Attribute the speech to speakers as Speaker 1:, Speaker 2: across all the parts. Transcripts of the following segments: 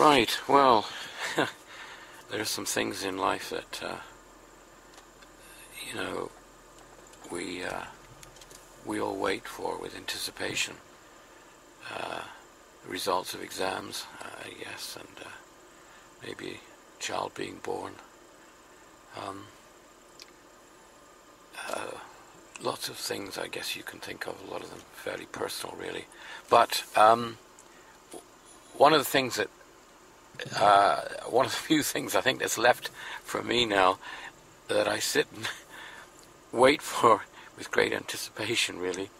Speaker 1: Right, well, there are some things in life that, you know, we all wait for with anticipation. The results of exams, I guess, and maybe a child being born. Lots of things, I guess you can think of, a lot of them fairly personal, really. But one of the things that one of the few things I think that's left for me now that I sit and wait for with great anticipation, really,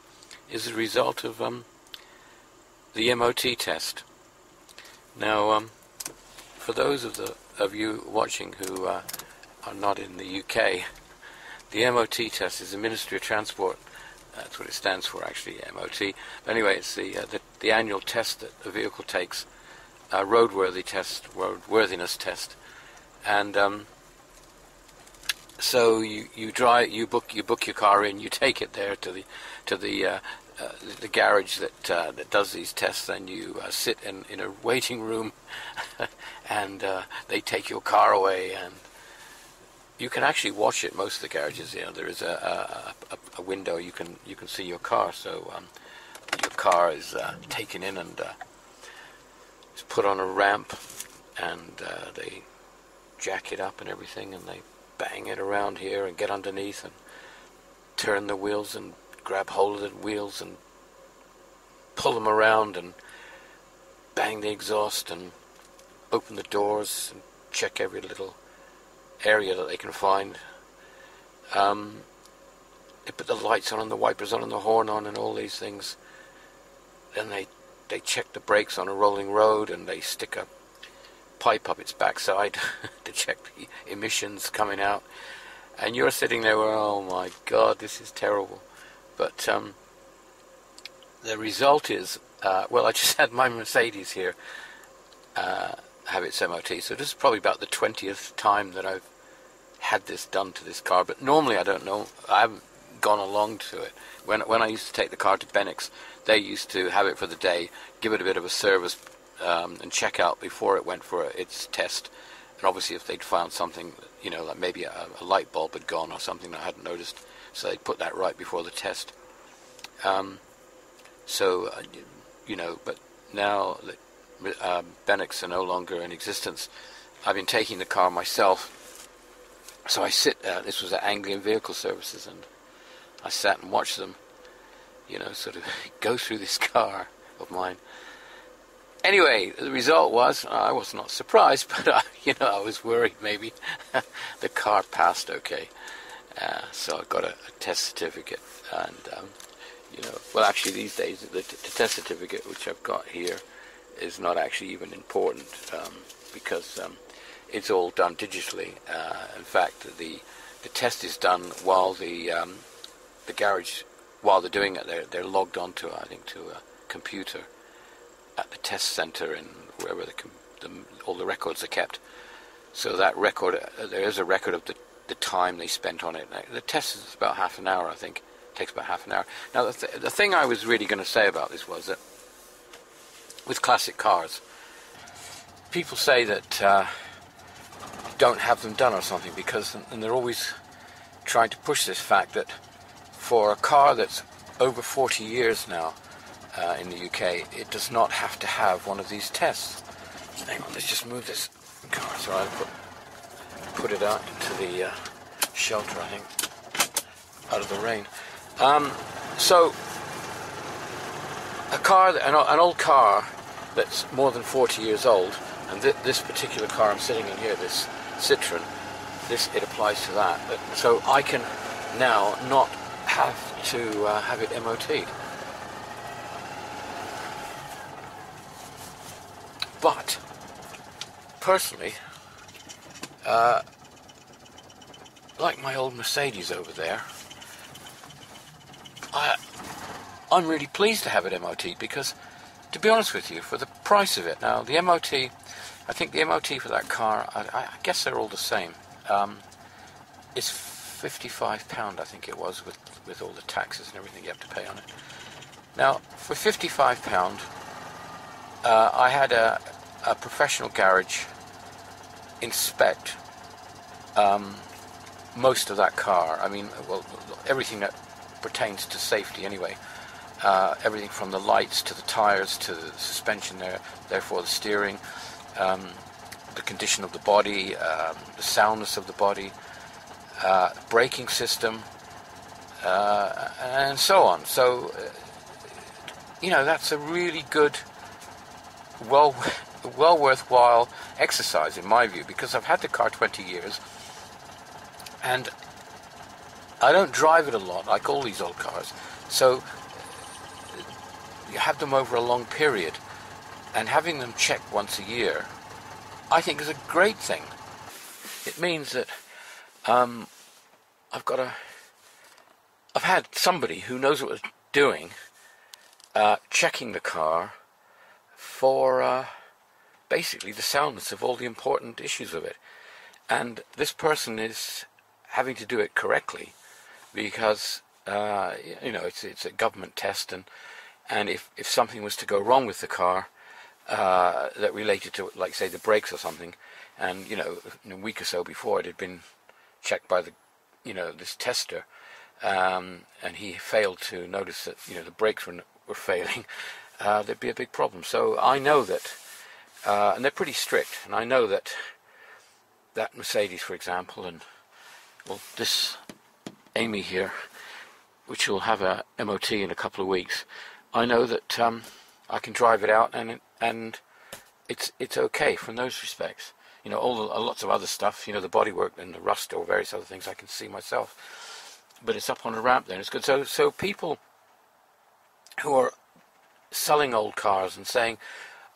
Speaker 1: is the result of the MOT test. Now, for those of you watching who are not in the UK, the MOT test is the Ministry of Transport. That's what it stands for, actually, MOT. But anyway, it's the annual test that a vehicle takes. Roadworthiness test, and so you book your car in, you take it there to the garage that does these tests, and you sit in a waiting room, and they take your car away, and you can actually watch it. Most of the garages, there is a window you can see your car, so your car is taken in and put on a ramp, and they jack it up and everything, and they bang it around here and get underneath and turn the wheels and grab hold of the wheels and pull them around and bang the exhaust and open the doors and check every little area that they can find. They put the lights on and the wipers on and the horn on and all these things. Then they check the brakes on a rolling road, and they stick a pipe up its backside to check the emissions coming out. And you're sitting there going, oh my God, this is terrible. But the result is, well, I just had my Mercedes here have its MOT, so this is probably about the 20th time that I've had this done to this car. But normally I don't know, I haven't gone along to it. When I used to take the car to Bennick's, they used to have it for the day, give it a bit of a service, and check out before it went for its test. And obviously if they'd found something, like maybe a light bulb had gone or something that I hadn't noticed, so they'd put that right before the test. But now that Bennick's are no longer in existence, I've been taking the car myself. So I sit, this was at Anglian Vehicle Services, and I sat and watched them, sort of go through this car of mine. Anyway, the result was, I was not surprised, but I was worried maybe. The car passed okay. So I got a test certificate, and, well, actually these days the test certificate which I've got here is not actually even important, because it's all done digitally. In fact, the test is done while the garage, while they're doing it, they're logged onto, I think, to a computer at the test center and wherever all the records are kept. So that record, there is a record of the time they spent on it. The test is about half an hour, I think. It takes about half an hour. Now, the thing I was really going to say about this was that with classic cars, people say that don't have them done or something, because, and they're always trying to push this fact that for a car that's over 40 years now in the UK, it does not have to have one of these tests. Hang on, let's just move this car so I put it out into the shelter, I think, out of the rain. So a car, an old car that's more than 40 years old, and this particular car I'm sitting in here, this Citroen, it applies to that. So I can now not have to have it MOT'd. But personally, like my old Mercedes over there, I'm really pleased to have it MOT'd, because, to be honest with you, for the price of it, now the MOT, I think the MOT for that car, I guess they're all the same. It's £55, I think it was, with all the taxes and everything you have to pay on it. Now, for £55, I had a professional garage inspect most of that car. I mean, well, everything that pertains to safety anyway. Everything from the lights to the tires to the suspension there, therefore the steering, the condition of the body, the soundness of the body, braking system, and so on. So, that's a really good, well worthwhile exercise in my view, because I've had the car 20 years and I don't drive it a lot like all these old cars. So you have them over a long period, and having them checked once a year I think is a great thing. It means that I've had somebody who knows what they're doing checking the car for basically the soundness of all the important issues of it, and this person is having to do it correctly because it's a government test, and if something was to go wrong with the car that related to, like, say, the brakes or something, and in a week or so before it had been checked by this tester, and he failed to notice that the brakes were failing, there'd be a big problem. So I know that, and they're pretty strict, and I know that Mercedes, for example, and this Amy here, which will have a MOT in a couple of weeks, I know that I can drive it out, and it's okay from those respects. Lots of other stuff, the bodywork and the rust or various other things I can see myself, but it's up on a ramp there, and it's good. So people who are selling old cars and saying,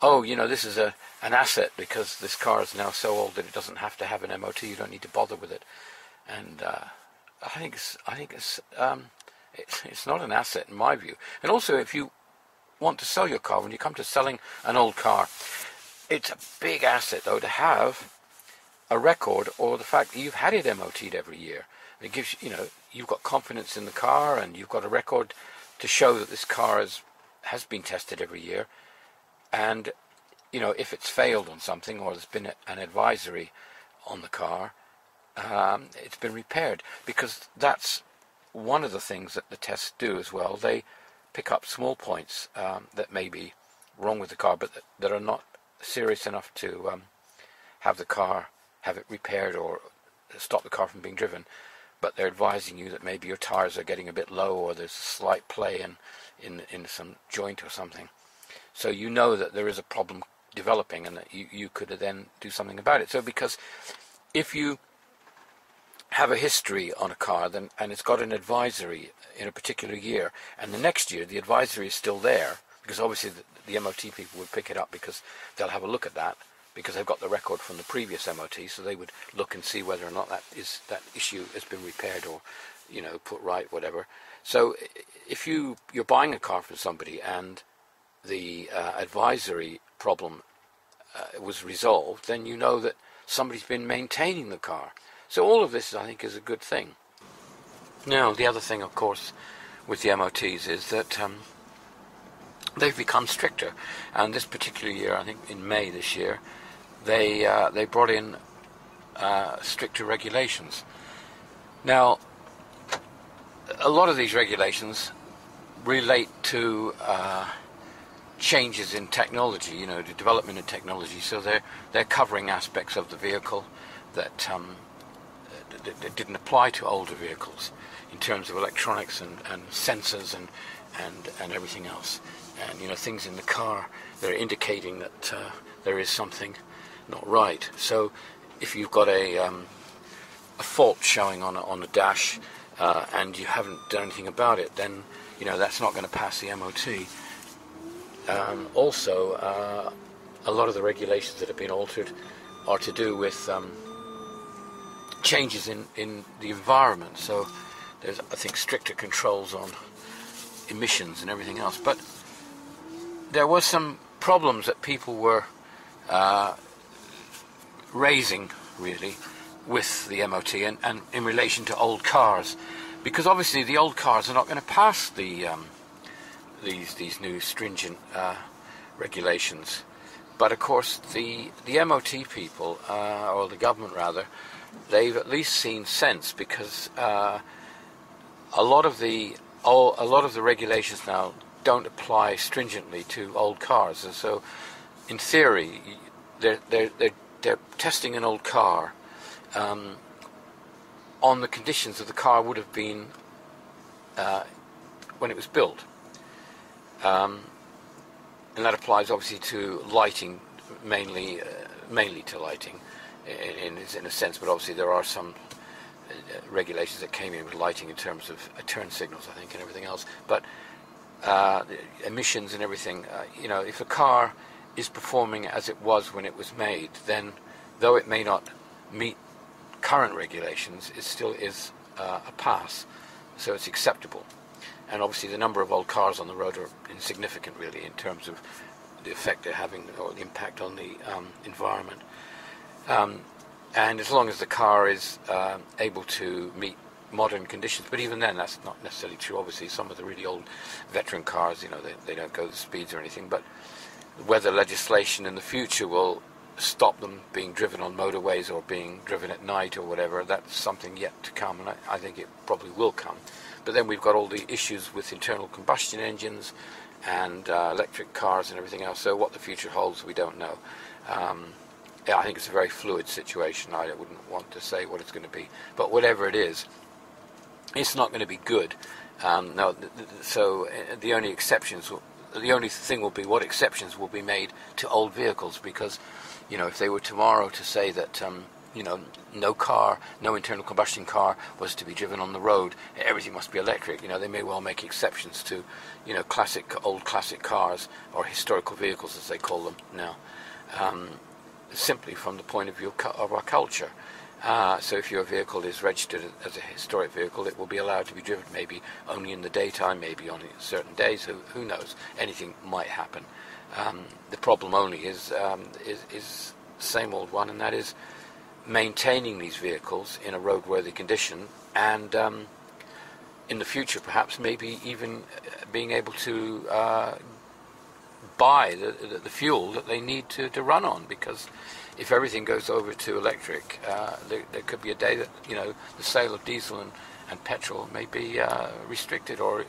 Speaker 1: oh, this is an asset because this car is now so old that it doesn't have to have an MOT, you don't need to bother with it, and I think it's not an asset in my view. And also, if you want to sell your car, when you come to selling an old car, it's a big asset though to have a record, or the fact that you've had it MOT'd every year. It gives you've got confidence in the car, and you've got a record to show that this car has been tested every year, and if it's failed on something, or there's been an advisory on the car, it's been repaired, because that's one of the things that the tests do as well. They pick up small points that may be wrong with the car, but that are not serious enough to have it repaired or stop the car from being driven. But they're advising you that maybe your tires are getting a bit low, or there's a slight play in some joint or something. So you know that there is a problem developing, and that you could then do something about it. So because if you have a history on a car, and it's got an advisory in a particular year, and the next year the advisory is still there, because obviously the MOT people would pick it up because they'll have a look at that, because they've got the record from the previous MOT, so they would look and see whether or not that issue has been repaired or put right, whatever. So if you're buying a car from somebody and the advisory problem was resolved, then you know that somebody's been maintaining the car. So all of this, I think, is a good thing. Now, the other thing, of course, with the MOTs is that they've become stricter. And this particular year, I think in May this year, they brought in stricter regulations. Now, a lot of these regulations relate to changes in technology, the development in technology. So they're covering aspects of the vehicle that didn't apply to older vehicles in terms of electronics and sensors and everything else, and things in the car that are indicating that there is something not right. So if you've got a fault showing on the dash and you haven't done anything about it, then that's not going to pass the MOT. Also, a lot of the regulations that have been altered are to do with changes in the environment. So there's, I think, stricter controls on emissions and everything else. But there was some problems that people were raising, really, with the MOT and in relation to old cars, because obviously the old cars are not going to pass the these new stringent regulations. But of course, the MOT people, or the government rather, they've at least seen sense, because a lot of the regulations now don't apply stringently to old cars, and so in theory they're testing an old car on the conditions that the car would have been when it was built, and that applies obviously to lighting, mainly to lighting in a sense, but obviously there are some regulations that came in with lighting in terms of turn signals, I think, and everything else. But emissions and everything, if a car is performing as it was when it was made, then though it may not meet current regulations, it still is a pass, so it's acceptable. And obviously the number of old cars on the road are insignificant, really, in terms of the effect they're having or the impact on the environment. And as long as the car is able to meet modern conditions, but even then that's not necessarily true. Obviously some of the really old veteran cars, they don't go the speeds or anything, but whether legislation in the future will stop them being driven on motorways or being driven at night or whatever, that's something yet to come, and I think it probably will come. But then we've got all the issues with internal combustion engines and electric cars and everything else, so what the future holds we don't know. I think it's a very fluid situation. I wouldn't want to say what it's going to be, but whatever it is, it's not going to be good. So the only exceptions, the only thing will be what exceptions will be made to old vehicles, because if they were tomorrow to say that no internal combustion car was to be driven on the road, everything must be electric, they may well make exceptions to old classic cars, or historical vehicles as they call them now, simply from the point of view of our culture. So if your vehicle is registered as a historic vehicle, it will be allowed to be driven maybe only in the daytime, maybe on certain days, who knows, anything might happen. The problem only is the same old one, and that is maintaining these vehicles in a roadworthy condition, and in the future perhaps maybe even being able to buy the fuel that they need to run on, because if everything goes over to electric, there could be a day that the sale of diesel and petrol may be restricted or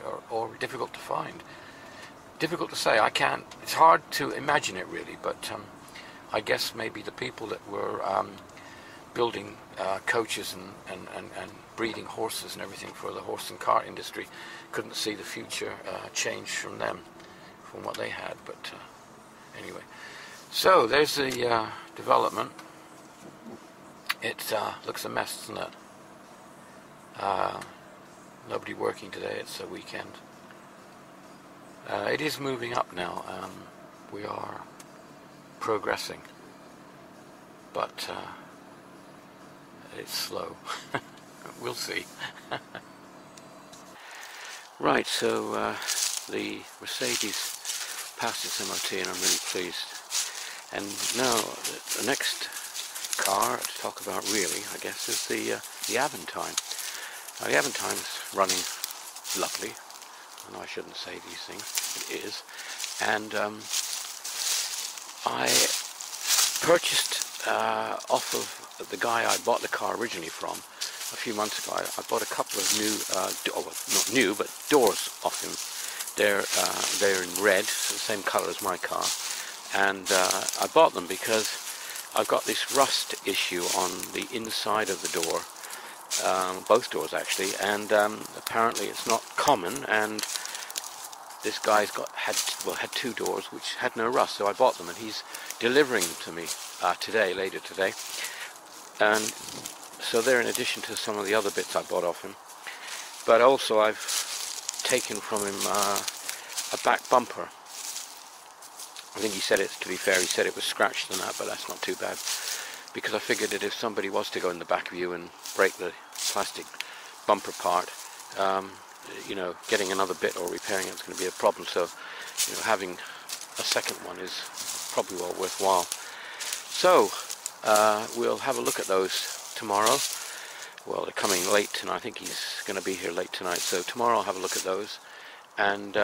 Speaker 1: difficult to find. Difficult to say. It's hard to imagine it really, but I guess maybe the people that were building coaches and breeding horses and everything for the horse and cart industry couldn't see the future change from what they had. But anyway, so there's the development. It looks a mess, doesn't it? Nobody working today. It's a weekend. It is moving up now. We are progressing, but it's slow. We'll see. Right, so the Mercedes passed its MOT, and I'm really pleased. And now the next car to talk about, really, I guess, is the Aventine. Now, the Aventine is running lovely. I know I shouldn't say these things. It is. And I purchased off of the guy I bought the car originally from a few months ago. I bought a couple of new, not new, but doors off him. They're in red, so the same colour as my car. And I bought them because I've got this rust issue on the inside of the door, both doors actually, and apparently it's not common, and this guy's had two doors which had no rust, so I bought them, and he's delivering them to me later today, and so they're in addition to some of the other bits I bought off him. But also I've taken from him a back bumper. I think he said it, to be fair, he said it was scratched and that, but that's not too bad, because I figured that if somebody was to go in the back of you and break the plastic bumper part, getting another bit or repairing it's going to be a problem. So, having a second one is probably well worthwhile. So, we'll have a look at those tomorrow. Well, they're coming late tonight. I think he's going to be here late tonight. So tomorrow I'll have a look at those and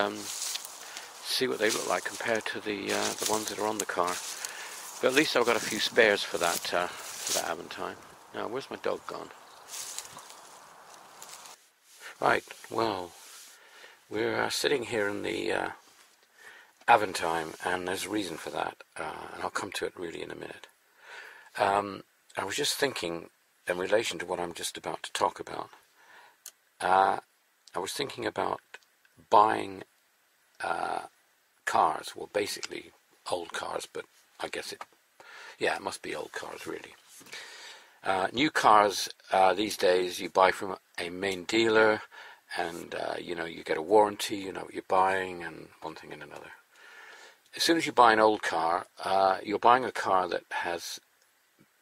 Speaker 1: see what they look like compared to the ones that are on the car. But at least I've got a few spares for that Aventime. Now, where's my dog gone? Right, well, we're sitting here in the Aventime, and there's a reason for that, and I'll come to it really in a minute. I was just thinking, in relation to what I'm just about to talk about, I was thinking about buying cars, well, basically old cars, but I guess it must be old cars, really. New cars these days you buy from a main dealer, and you get a warranty, you know what you're buying, and one thing and another. As soon as you buy an old car, you're buying a car that has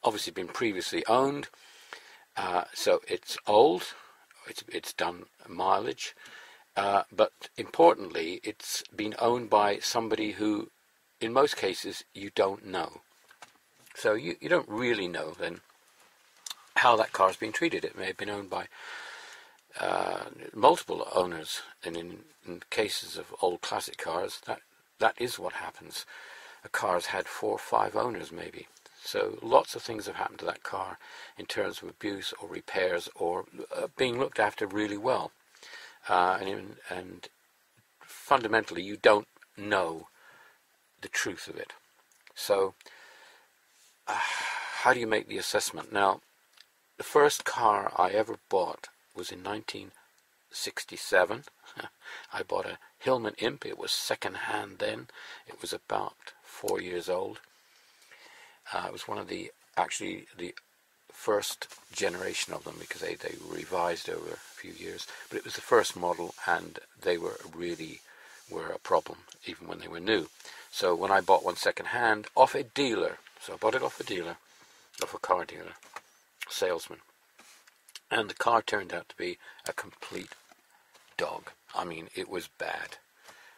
Speaker 1: obviously been previously owned, so it's old, it's done mileage, but importantly, it's been owned by somebody who, in most cases, you don't know. So you don't really know then how that car's been treated. It may have been owned by multiple owners, and in cases of old classic cars, that is what happens. A car's had 4 or 5 owners maybe. So lots of things have happened to that car in terms of abuse or repairs or being looked after really well. And fundamentally, you don't know the truth of it. So how do you make the assessment? Now, the first car I ever bought was in 1967. I bought a Hillman Imp. It was second hand then. It was about 4 years old. It was one of the first generation of them, because they revised over a few years. But it was the first model, and they were a problem even when they were new. So when I bought one second hand off a dealer, so I bought it off a car dealer, salesman, and the car turned out to be a complete dog. I mean, it was bad,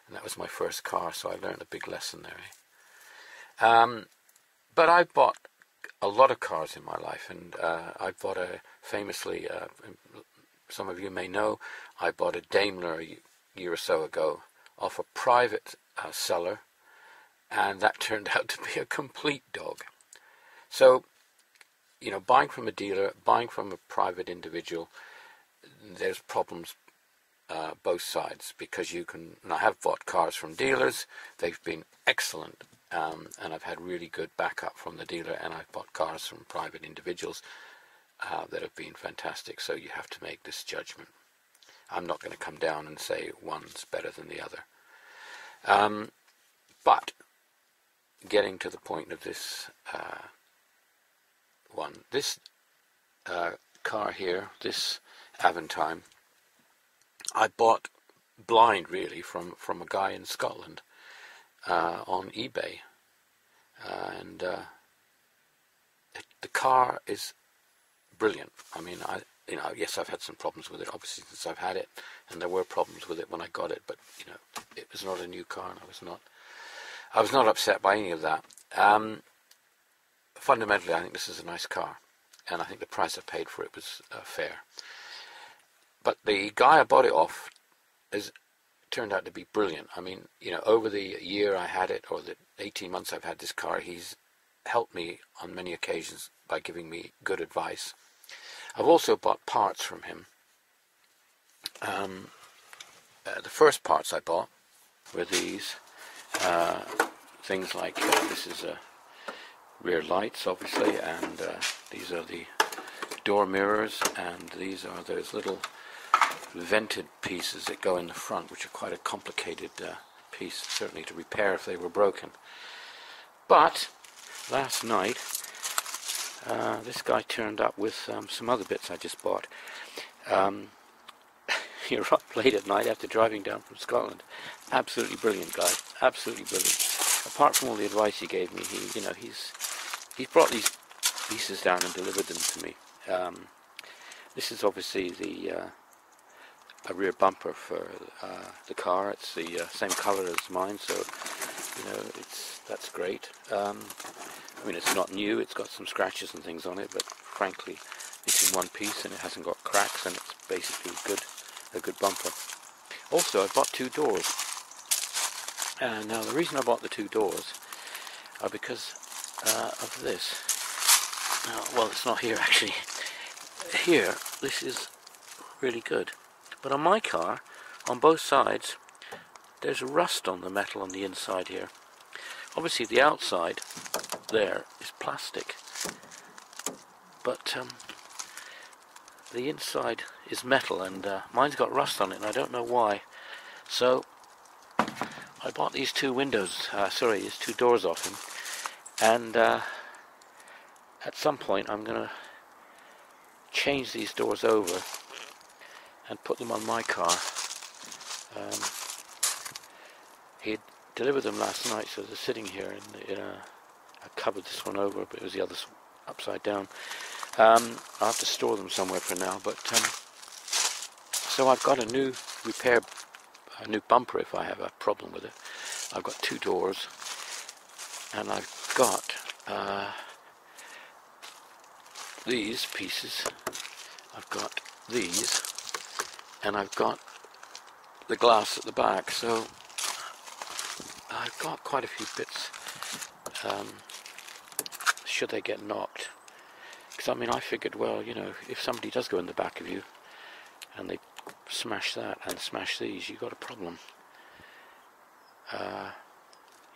Speaker 1: and that was my first car, so I learned a big lesson there. But I bought a lot of cars in my life, and I bought famously, some of you may know, I bought a Daimler a year or so ago off a private seller, and that turned out to be a complete dog. So, buying from a dealer, buying from a private individual, there's problems both sides, because and I have bought cars from dealers, they've been excellent, and I've had really good backup from the dealer, and I've bought cars from private individuals that have been fantastic. So you have to make this judgment. I'm not going to come down and say one's better than the other. But getting to the point of this this car here, this Aventime, I bought blind, really, from a guy in Scotland on eBay, and the car is brilliant. I mean, yes, I've had some problems with it, obviously, since I've had it, and there were problems with it when I got it, but it was not a new car, and I was not upset by any of that. Fundamentally, I think this is a nice car, and I think the price I paid for it was fair. But the guy I bought it off has turned out to be brilliant. I mean, over the year I had it, or the 18 months I've had this car, he's helped me on many occasions by giving me good advice. I've also bought parts from him. The first parts I bought were these things like this is rear lights, obviously, and these are the door mirrors, and these are those little vented pieces that go in the front, which are quite a complicated piece, certainly to repair if they were broken. But last night this guy turned up with some other bits I just bought. You're up late at night after driving down from Scotland. Absolutely brilliant guy, absolutely brilliant. Apart from all the advice he gave me, he's brought these pieces down and delivered them to me. This is obviously a rear bumper for the car. It's the same color as mine, so that's great. I mean, it's not new. It's got some scratches and things on it, but frankly, it's in one piece and it hasn't got cracks, and it's basically a good bumper. Also, I bought 2 doors. Now, the reason I bought the 2 doors are because of this. Well, it's not here actually. Here, this is really good. But on my car, on both sides, there's rust on the metal on the inside here. Obviously the outside there is plastic, but the inside is metal, and mine's got rust on it, and I don't know why. So I bought these two these two doors off him, and at some point I'm going to change these doors over and put them on my car. He delivered them last night, so they're sitting here I covered this one over, but it was the other upside down. I'll have to store them somewhere for now, but so I've got a new bumper if I have a problem with it. I've got two doors, and I've got these pieces, I've got these, and I've got the glass at the back, so I've got quite a few bits should they get knocked. Because I mean, I figured, well, you know, if somebody does go in the back of you and they smash that and smash these, you've got a problem.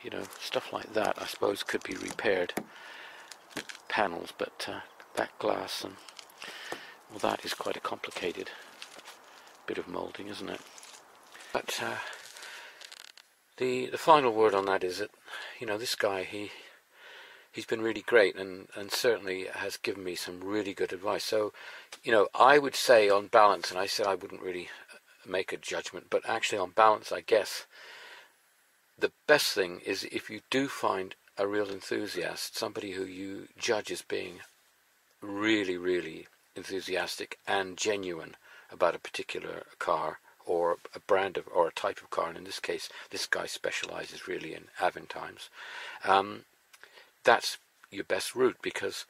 Speaker 1: You know, stuff like that I suppose could be repaired, panels, but that glass and well, that is quite a complicated bit of moulding, isn't it? But the final word on that is that, you know, this guy, he's been really great, and certainly has given me some really good advice. So, you know, I would say on balance, and I said I wouldn't really make a judgment, but actually on balance, I guess the best thing is if you do find a real enthusiast, somebody who you judge as being really, really enthusiastic and genuine about a particular car or a brand of, or a type of car, and in this case this guy specializes really in Aventimes, that's your best route, because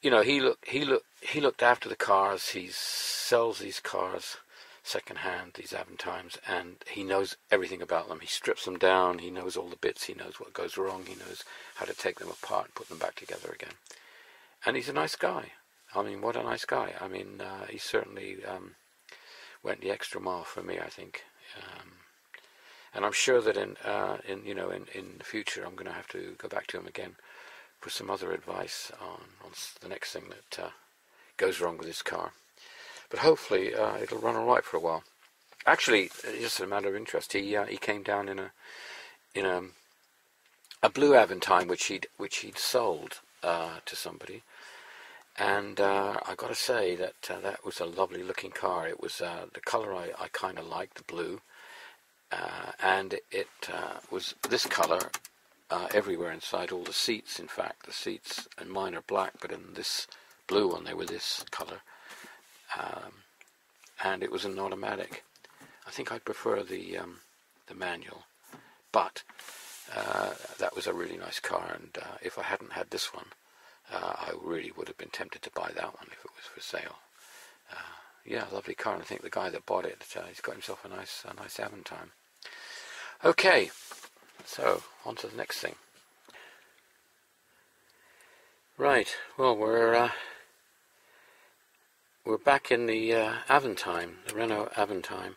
Speaker 1: you know he looked after the cars. He sells these cars second hand, these Aventimes, and he knows everything about them. He strips them down, he knows all the bits, he knows what goes wrong, he knows how to take them apart and put them back together again. And he's a nice guy. I mean, what a nice guy. I mean, he certainly went the extra mile for me, I think. And I'm sure that in the future I'm going to have to go back to him again for some other advice on the next thing that goes wrong with his car. But hopefully it'll run all right for a while. Actually, just a matter of interest, he came down in a blue Aventime which he'd sold to somebody, and I got to say that that was a lovely looking car. It was the colour I kind of liked, the blue, and it was this colour everywhere inside all the seats. In fact, the seats, and mine are black, but in this blue one they were this colour. And it was an automatic. I think I'd prefer the manual, but that was a really nice car, and if I hadn't had this one, I really would have been tempted to buy that one if it was for sale. Yeah, lovely car, and I think the guy that bought it, he's got himself a nice Aventime. Okay, so on to the next thing. Right, well, we're back in the Aventime, the Renault Aventime,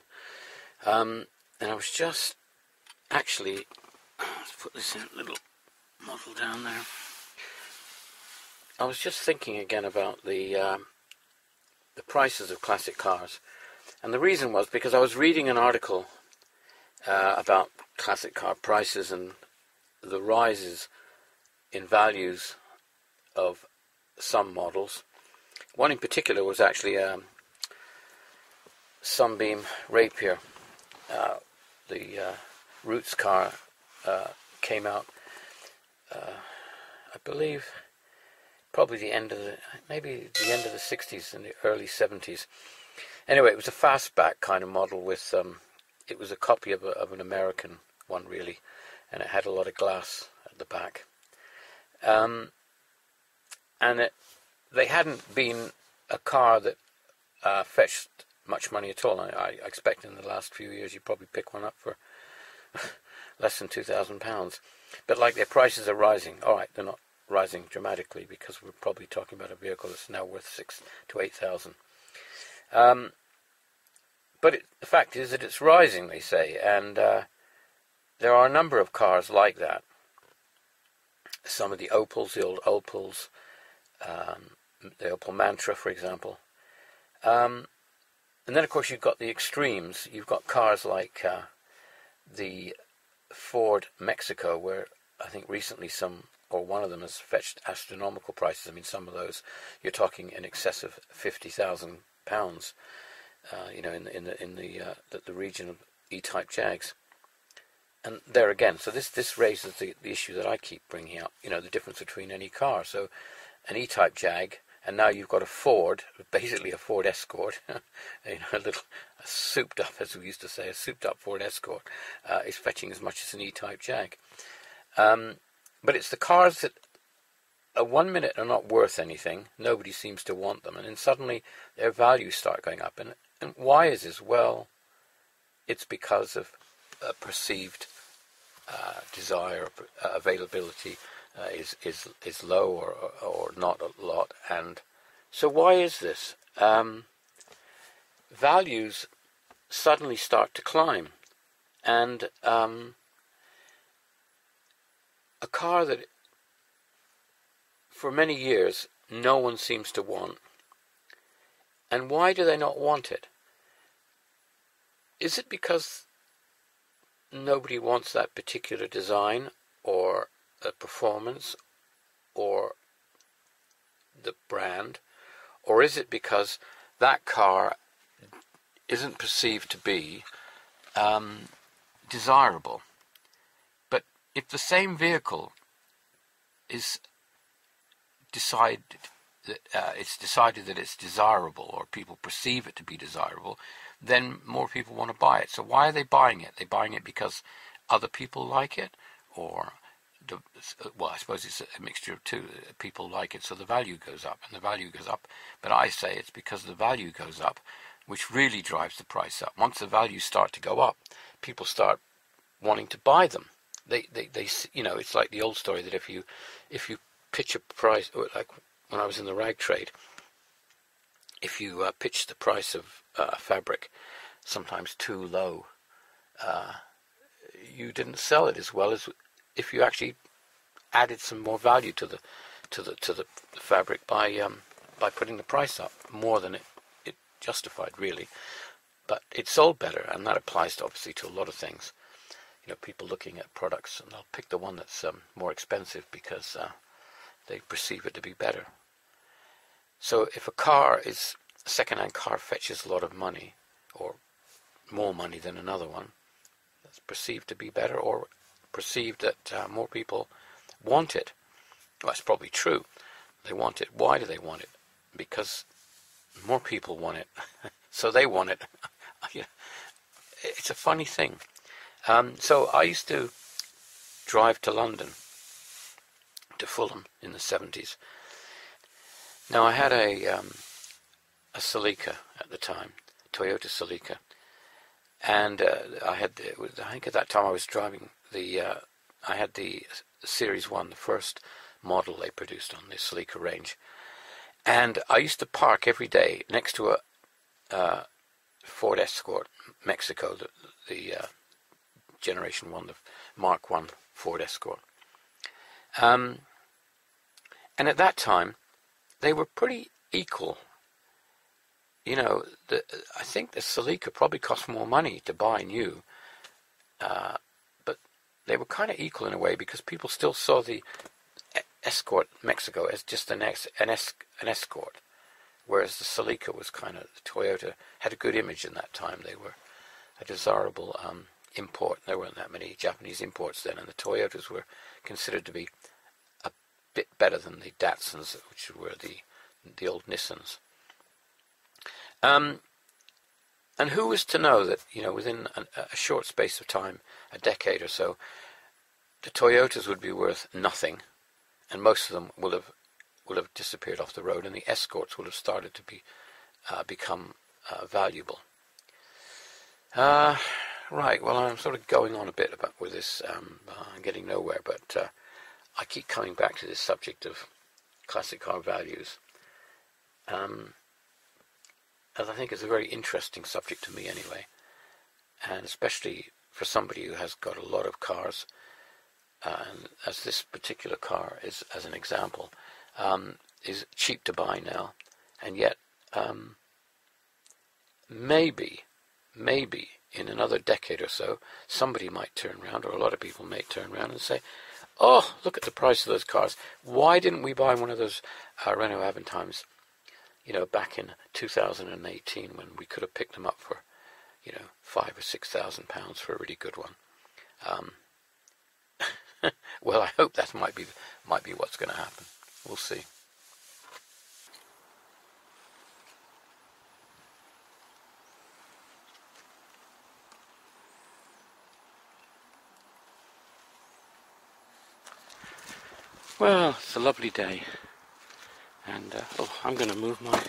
Speaker 1: and I was just actually, let's put this in a little model down there. I was just thinking again about the prices of classic cars, and the reason was because I was reading an article about classic car prices and the rises in values of some models. One in particular was actually Sunbeam Rapier. The Roots car came out, I believe, probably the end of the 60s and the early 70s. Anyway, it was a fastback kind of model with it was a copy of an American one, really, and it had a lot of glass at the back. And they hadn't been a car that fetched much money at all. I expect in the last few years you'd probably pick one up for less than £2,000. But like their prices are rising. All right, they're not rising dramatically because we're probably talking about a vehicle that's now worth 6,000 to 8,000. But the fact is that it's rising, they say, and there are a number of cars like that. Some of the Opels, the old Opels, the Opel Mantra, for example. And then, of course, you've got the extremes. You've got cars like the Ford Mexico, where I think recently one of them has fetched astronomical prices. I mean, some of those you're talking in excess of £50,000. In the region of E-type Jags. And there again, so this raises the issue that I keep bringing up, the difference between any car. So an E-type Jag, and now you've got a Ford, basically a Ford Escort, a souped up, as we used to say, a souped up Ford Escort, is fetching as much as an E-type Jag. But it's the cars that 1 minute are not worth anything, nobody seems to want them, and then suddenly their values start going up. And why is this? Well, it's because of perceived desire, availability is low or not a lot. And so why is this? Values suddenly start to climb, and a car that for many years no one seems to want. And why do they not want it? Is it because nobody wants that particular design or a performance or the brand? Or is it because that car isn't perceived to be desirable? But if the same vehicle is decided that it's desirable, or people perceive it to be desirable, then more people want to buy it. So why are they buying it? They're buying it because other people like it, or I suppose it's a mixture of two. People like it, so the value goes up, and the value goes up. But I say it's because the value goes up, which really drives the price up. Once the values start to go up, people start wanting to buy them. They it's like the old story that if you pitch a price, like when I was in the rag trade, if you pitch the price of fabric sometimes too low, you didn't sell it as well as if you actually added some more value to the fabric by putting the price up more than it justified, really. But it sold better, and that applies obviously to a lot of things. People looking at products, and they'll pick the one that's more expensive because they perceive it to be better. So if a second-hand car fetches a lot of money, or more money than another one, that's perceived to be better, or perceived that more people want it. Well, that's probably true. They want it. Why do they want it? Because more people want it, so they want it. It's a funny thing. So I used to drive to London, to Fulham in the 70s. Now I had a Celica at the time, Toyota Celica, and I think at that time I was driving I had the Series 1, the first model they produced on the Celica range, and I used to park every day next to a Ford Escort Mexico, the Generation 1, the Mark 1 Ford Escort. And at that time, they were pretty equal. I think the Celica probably cost more money to buy new, but they were kind of equal in a way, because people still saw the Escort Mexico as just an Escort, whereas the Celica was kind of, the Toyota had a good image in that time. They were a desirable import. There weren't that many Japanese imports then, and the Toyotas were considered to be a bit better than the Datsuns, which were the old Nissans. And who was to know that, within a short space of time, a decade or so, the Toyotas would be worth nothing, and most of them will have disappeared off the road, and the Escorts will have started to become valuable. Right, well, I'm sort of going on a bit about with this, I'm getting nowhere, but I keep coming back to this subject of classic car values, as I think it's a very interesting subject to me anyway, and especially for somebody who has got a lot of cars, and as this particular car is, as an example, is cheap to buy now, and yet maybe in another decade or so, somebody might turn around, or a lot of people may turn around and say, oh, look at the price of those cars. Why didn't we buy one of those Renault Aventimes, back in 2018 when we could have picked them up for, £5,000 or £6,000 for a really good one? Well, I hope that might be what's going to happen. We'll see. Well, it's a lovely day, and I'm going to move my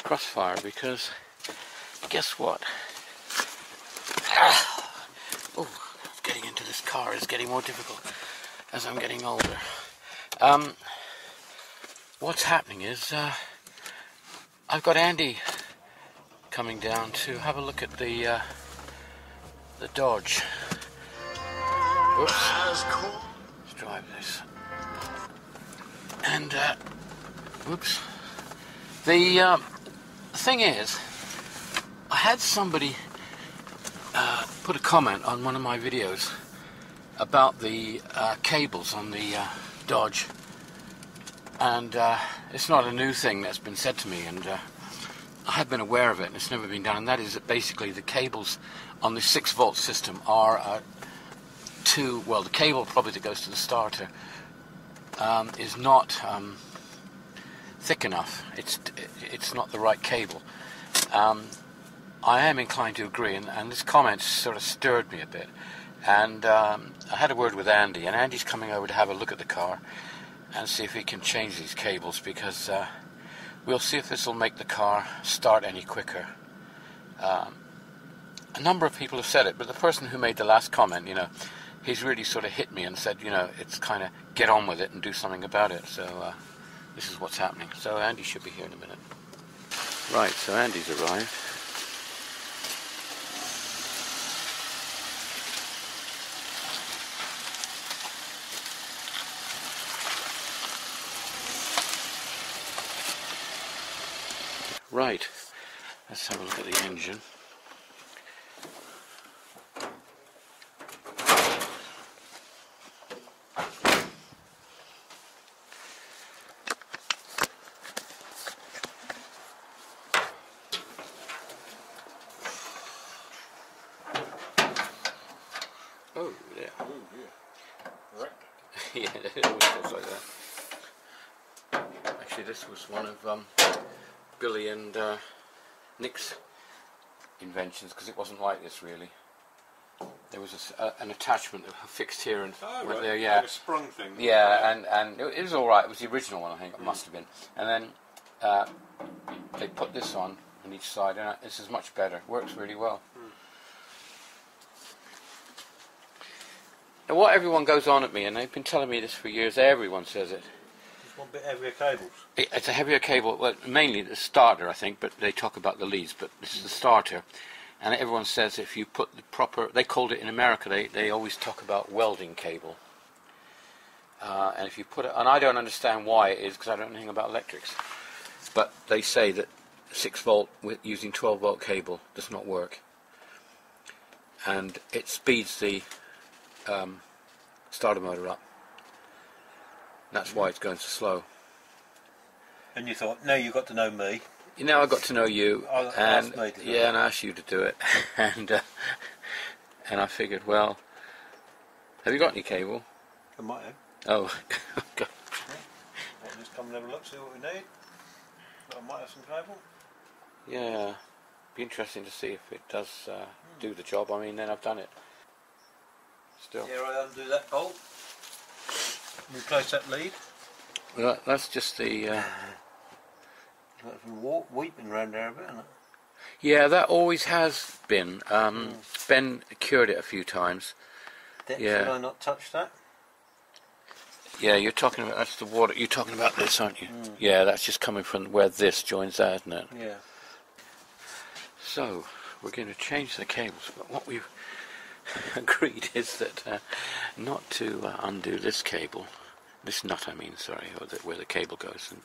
Speaker 1: crossfire because guess what? Getting into this car is getting more difficult as I'm getting older. What's happening is I've got Andy coming down to have a look at the Dodge. Whoops. Let's drive this. And whoops. The thing is, I had somebody put a comment on one of my videos about the cables on the Dodge, and it's not a new thing that's been said to me, and I have been aware of it, and it's never been done. And that is that basically the cables on the 6-volt system are the cable probably that goes to the starter is not thick enough. It's not the right cable. I am inclined to agree, and this comment sort of stirred me a bit. And I had a word with Andy, and Andy's coming over to have a look at the car and see if he can change these cables, because we'll see if this will make the car start any quicker. A number of people have said it, but the person who made the last comment, he's really sort of hit me and said, it's kind of get on with it and do something about it. So this is what's happening. So Andy should be here in a minute. Right, so Andy's arrived. Right, let's have a look at the engine. Oh, yeah. Oh, yeah. Right. Yeah, it always feels like that. Actually, this was one of Billy and Nick's inventions, because it wasn't like this really. There was an attachment fixed here and went there, yeah.
Speaker 2: Like a sprung thing.
Speaker 1: Yeah, and it was all right. It was the original one, I think. It must have been. And then they put this on each side, and this is much better. Works really well. And what everyone goes on at me, and they've been telling me this for years. Everyone says it.
Speaker 2: It's one bit heavier cables.
Speaker 1: It's a heavier cable. Well, mainly the starter, I think, but they talk about the leads. But this is the starter. And everyone says if you put the proper, they called it in America, they always talk about welding cable. And if you put it, and I don't understand why it is, because I don't know anything about electrics. But they say that 6-volt with using 12-volt cable does not work. And it speeds the starter motor up. That's why it's going so slow.
Speaker 2: And you thought, no, you got to know me.
Speaker 1: I got to know you, and
Speaker 2: and
Speaker 1: I asked you to do it, and I figured, well, have you got any cable?
Speaker 2: I might have.
Speaker 1: Oh, okay.
Speaker 2: I'll just come and have a look, see what we need. I might have some cable.
Speaker 1: Yeah, be interesting to see if it does do the job. I mean, then I've done it. Still.
Speaker 2: Here I undo that bolt. Replace that lead.
Speaker 1: Well, that's just the.
Speaker 2: That's weeping round there a bit, isn't it?
Speaker 1: Yeah, that always has been. Ben cured it a few times.
Speaker 2: Did
Speaker 1: Yeah.
Speaker 2: I not touch that?
Speaker 1: Yeah, you're talking about, that's the water, you're talking about this, aren't you? Yeah, that's just coming from where this joins that, isn't it?
Speaker 2: Yeah.
Speaker 1: So, we're going to change the cables, but what we've agreed is that not to undo this cable, this nut I mean, sorry, or where the cable goes, and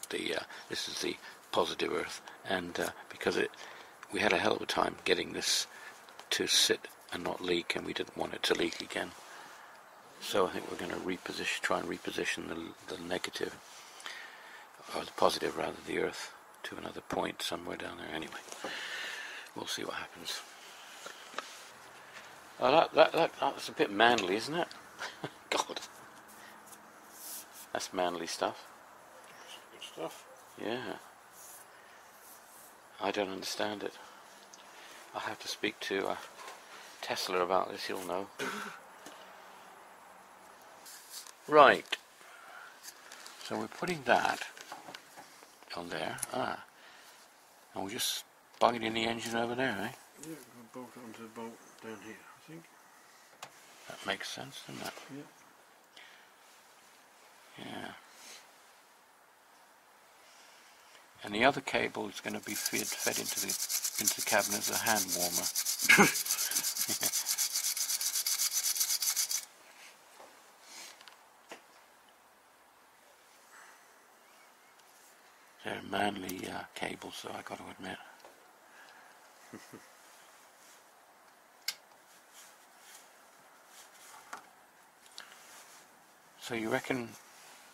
Speaker 1: this is the positive earth, and because we had a hell of a time getting this to sit and not leak, and we didn't want it to leak again. So I think we're going to try and reposition the negative, or the positive rather, the earth, to another point somewhere down there. Anyway, we'll see what happens. Oh, that's a bit manly, isn't it? God, that's manly stuff.
Speaker 2: Good stuff.
Speaker 1: Yeah. I don't understand it. I'll have to speak to Tesla about this, he'll know. Right. So we're putting that on there. And we're just bunging in the engine over there, eh?
Speaker 2: Yeah, we'll bolt it onto the bolt down here, I think.
Speaker 1: That makes sense, doesn't it?
Speaker 2: Yeah.
Speaker 1: Yeah. And the other cable is going to be fed into the cabin as a hand warmer. They're manly cables, so I got to admit. So you reckon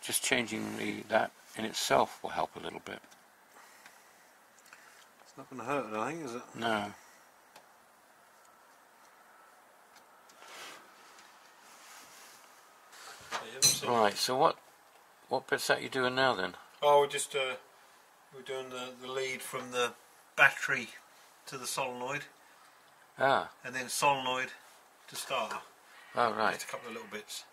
Speaker 1: just changing that in itself will help a little bit?
Speaker 2: It's not going to hurt, I think, is it?
Speaker 1: No. Right, so what bit's that you're doing now then?
Speaker 2: Oh, we're just we're doing the lead from the battery to the solenoid,
Speaker 1: Ah,
Speaker 2: and then solenoid to starter.
Speaker 1: oh right.
Speaker 2: Just a couple of little bits.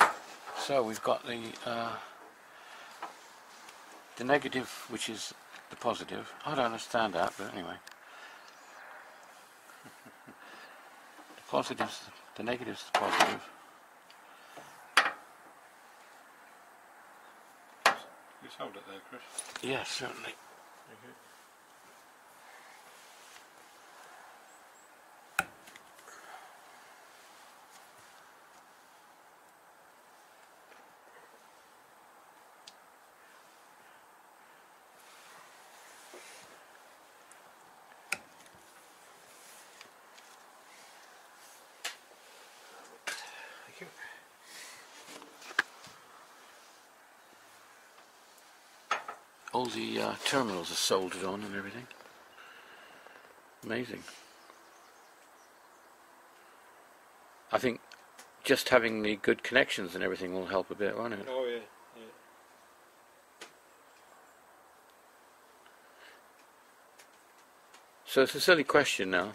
Speaker 2: Yeah.
Speaker 1: So we've got the negative, which is the positive. I don't understand that, but anyway. The positive's the negative's the positive.
Speaker 2: Just hold it there, Chris.
Speaker 1: Yes, certainly.
Speaker 2: Thank you.
Speaker 1: All the terminals are soldered on and everything. Amazing. I think just having the good connections and everything will help a bit, won't it?
Speaker 2: Oh yeah, yeah.
Speaker 1: So it's a silly question now.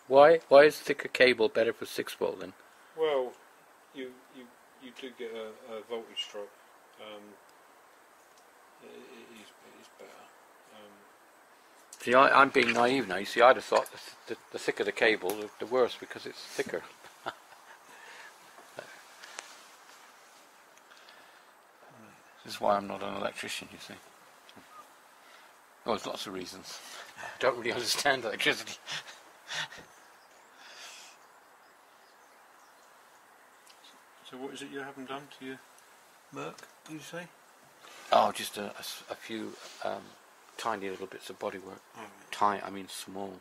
Speaker 1: Why is thicker cable better for 6-volt then?
Speaker 2: Well, you do get a voltage drop. It is better.
Speaker 1: See, I'm being naive now. You see, I'd have thought the thicker the cable, the worse, because it's thicker. This is why I'm not an electrician, you see. Oh, there's lots of reasons. I don't really understand electricity.
Speaker 2: So what is it you haven't done to your Merc, did you say?
Speaker 1: Oh, just a few tiny little bits of bodywork.
Speaker 2: Oh.
Speaker 1: I mean small.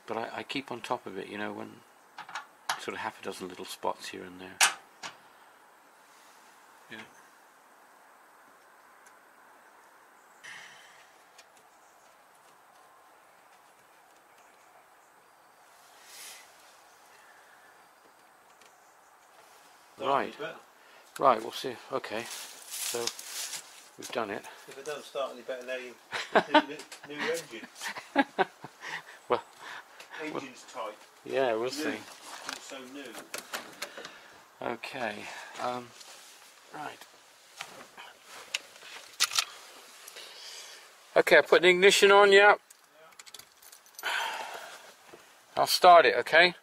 Speaker 1: But I keep on top of it, you know, when sort of half a dozen little spots here and there.
Speaker 2: Yeah.
Speaker 1: Right. Right, we'll see. Okay. So we've done it.
Speaker 2: If it doesn't start any better now, new engine.
Speaker 1: Well,
Speaker 2: engine's tight.
Speaker 1: yeah, we'll see.
Speaker 2: It's so new.
Speaker 1: Okay. Right. Okay, I put the ignition on, yeah. I'll start it, okay?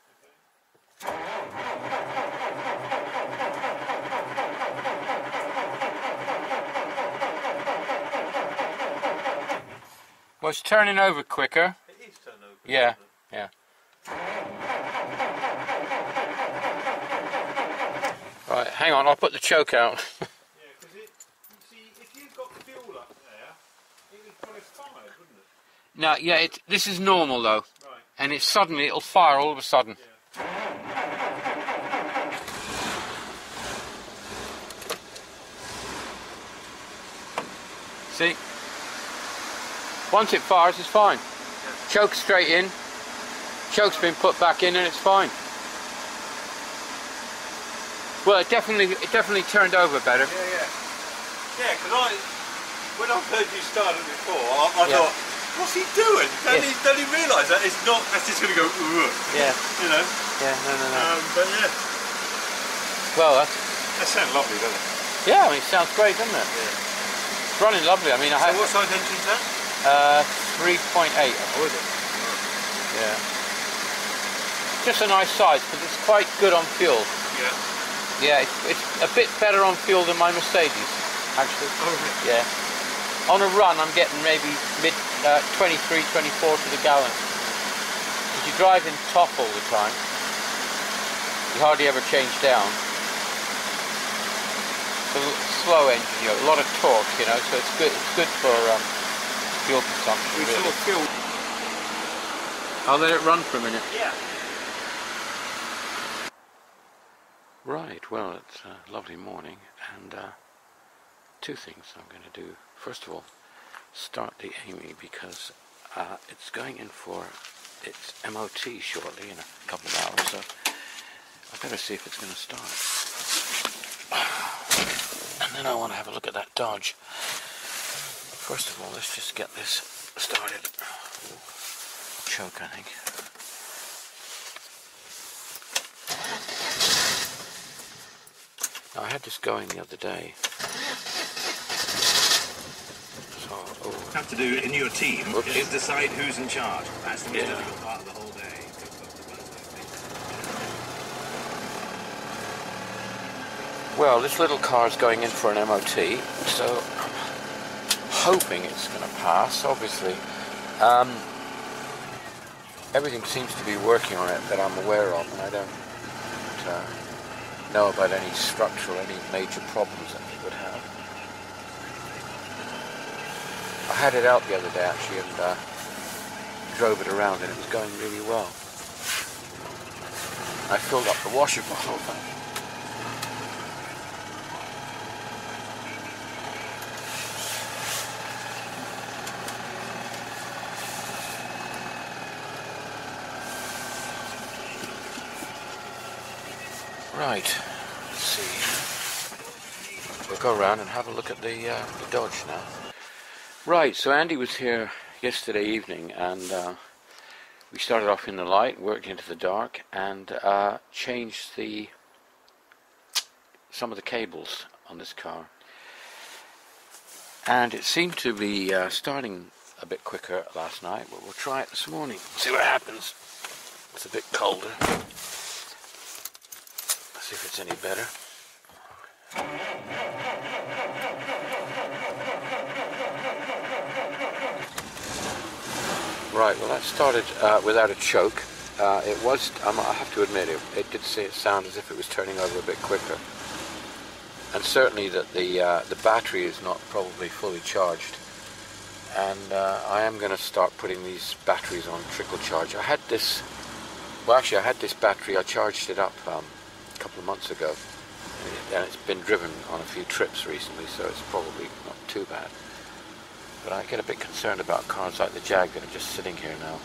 Speaker 1: Well, it's turning over quicker.
Speaker 2: It is turning over.
Speaker 1: Yeah, yeah. Right, hang on, I'll put the choke out.
Speaker 2: Yeah, because you see, if you've got fuel up there, it would probably fire, wouldn't it?
Speaker 1: No, yeah, this is normal though.
Speaker 2: Right.
Speaker 1: And it'll fire all of a sudden.
Speaker 2: Yeah.
Speaker 1: See? Once it fires, it's fine.
Speaker 2: Yeah.
Speaker 1: Choke straight in. Choke's been put back in and it's fine. Well, it definitely turned over better.
Speaker 2: Yeah, yeah. Yeah, because when I heard you start it before, I thought, what's he doing? Don't he realise that it's not, that's just going to go, ugh.
Speaker 1: Yeah.
Speaker 2: You know?
Speaker 1: Yeah, no.
Speaker 2: But yeah.
Speaker 1: Well,
Speaker 2: That sounds lovely, doesn't it?
Speaker 1: yeah, I mean, it sounds great, doesn't it?
Speaker 2: Yeah.
Speaker 1: It's running lovely. I mean, I
Speaker 2: So
Speaker 1: have
Speaker 2: what size engine's that?
Speaker 1: 3.8.
Speaker 2: Oh, is it?
Speaker 1: Yeah. Just a nice size because it's quite good on fuel.
Speaker 2: Yeah.
Speaker 1: Yeah, it's a bit better on fuel than my Mercedes, actually.
Speaker 2: Oh, really?
Speaker 1: Yeah. On a run, I'm getting maybe mid 23, 24 to the gallon. Because you drive in top all the time, you hardly ever change down. It's a slow engine, you know, a lot of torque, you know, so it's good. It's good for fuel consumption.
Speaker 2: We
Speaker 1: Really.
Speaker 2: saw fuel.
Speaker 1: I'll let it run for a minute.
Speaker 2: Yeah.
Speaker 1: Right, well, it's a lovely morning, and two things I'm going to do. First of all, start the Amy because it's going in for its MOT shortly in a couple of hours, so I better see if it's going to start. And then I want to have a look at that Dodge. First of all, let's just get this started. Choke, I think. Now, I had this going the other day. So,
Speaker 3: Have to do in your team
Speaker 1: Oops.
Speaker 3: is decide who's in charge. That's the most
Speaker 1: Yeah.
Speaker 3: difficult part of the whole day.
Speaker 1: well, this little car's going in for an MOT, so I'm hoping it's going to pass, obviously. Everything seems to be working on it that I'm aware of, and I don't know about any structural, any major problems that it would have. I had it out the other day actually and drove it around and it was going really well. I filled up the washer bottle. Right, let's see. We'll go around and have a look at the Dodge now. Right, so Andy was here yesterday evening and we started off in the light, worked into the dark and changed some of the cables on this car. And it seemed to be starting a bit quicker last night, but we'll try it this morning, see what happens. It's a bit colder. See if it's any better. Right, well that started without a choke. It was, I have to admit, it did sound as if it was turning over a bit quicker. And certainly that the battery is not probably fully charged. And I am going to start putting these batteries on trickle charge. I had this battery, I charged it up a couple of months ago, and it's been driven on a few trips recently, so it's probably not too bad. But I get a bit concerned about cars like the Jag that are just sitting here now,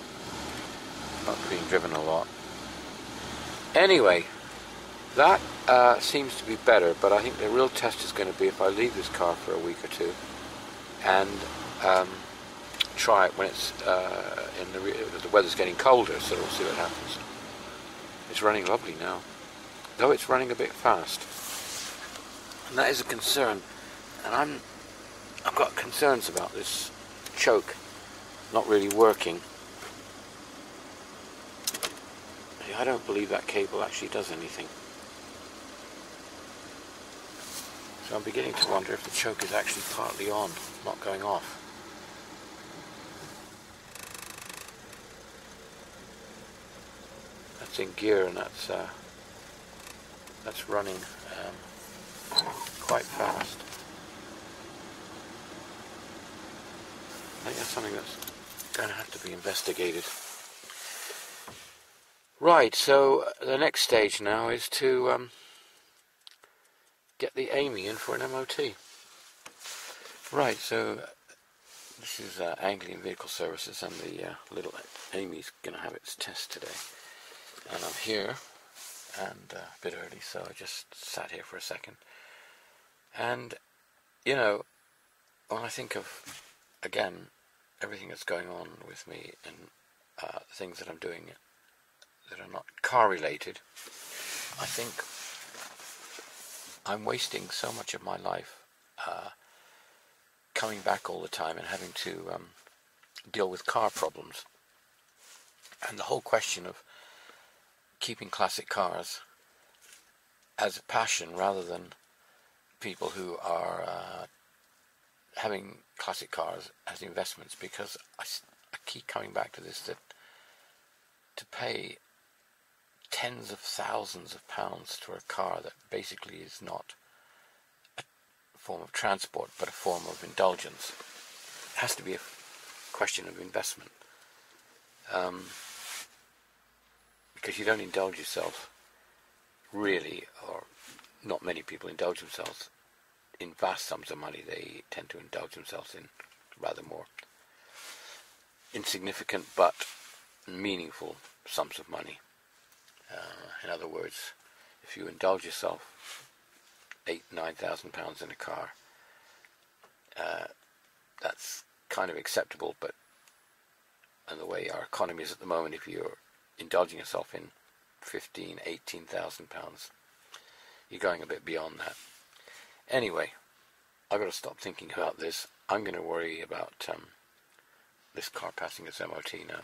Speaker 1: not being driven a lot. Anyway, that seems to be better, but I think the real test is going to be if I leave this car for a week or two and try it when it's the weather's getting colder, so we'll see what happens. It's running lovely now, though it's running a bit fast. And that is a concern. And I've got concerns about this choke not really working. I don't believe that cable actually does anything. So I'm beginning to wonder if the choke is actually partly on, not going off. That's in gear, and that's running quite fast. I think that's something that's going to have to be investigated. Right, so the next stage now is to get the Amy in for an MOT. Right, so this is Anglian Vehicle Services, and the little Amy's going to have its test today. And I'm here, and a bit early, so I just sat here for a second. And, you know, when I think of, again, everything that's going on with me and things that I'm doing that are not car-related, I think I'm wasting so much of my life coming back all the time and having to deal with car problems. And the whole question of keeping classic cars as a passion rather than people who are having classic cars as investments, because I keep coming back to this, that to pay tens of thousands of pounds for a car that basically is not a form of transport but a form of indulgence, it has to be a question of investment, because you don't indulge yourself really, or not many people indulge themselves in vast sums of money. They tend to indulge themselves in rather more insignificant but meaningful sums of money. In other words, if you indulge yourself £8,000-9,000 in a car, that's kind of acceptable, but and the way our economy is at the moment, if you're indulging yourself in £15,000-18,000, you're going a bit beyond that. Anyway, I've got to stop thinking about this. I'm going to worry about this car passing its MOT now.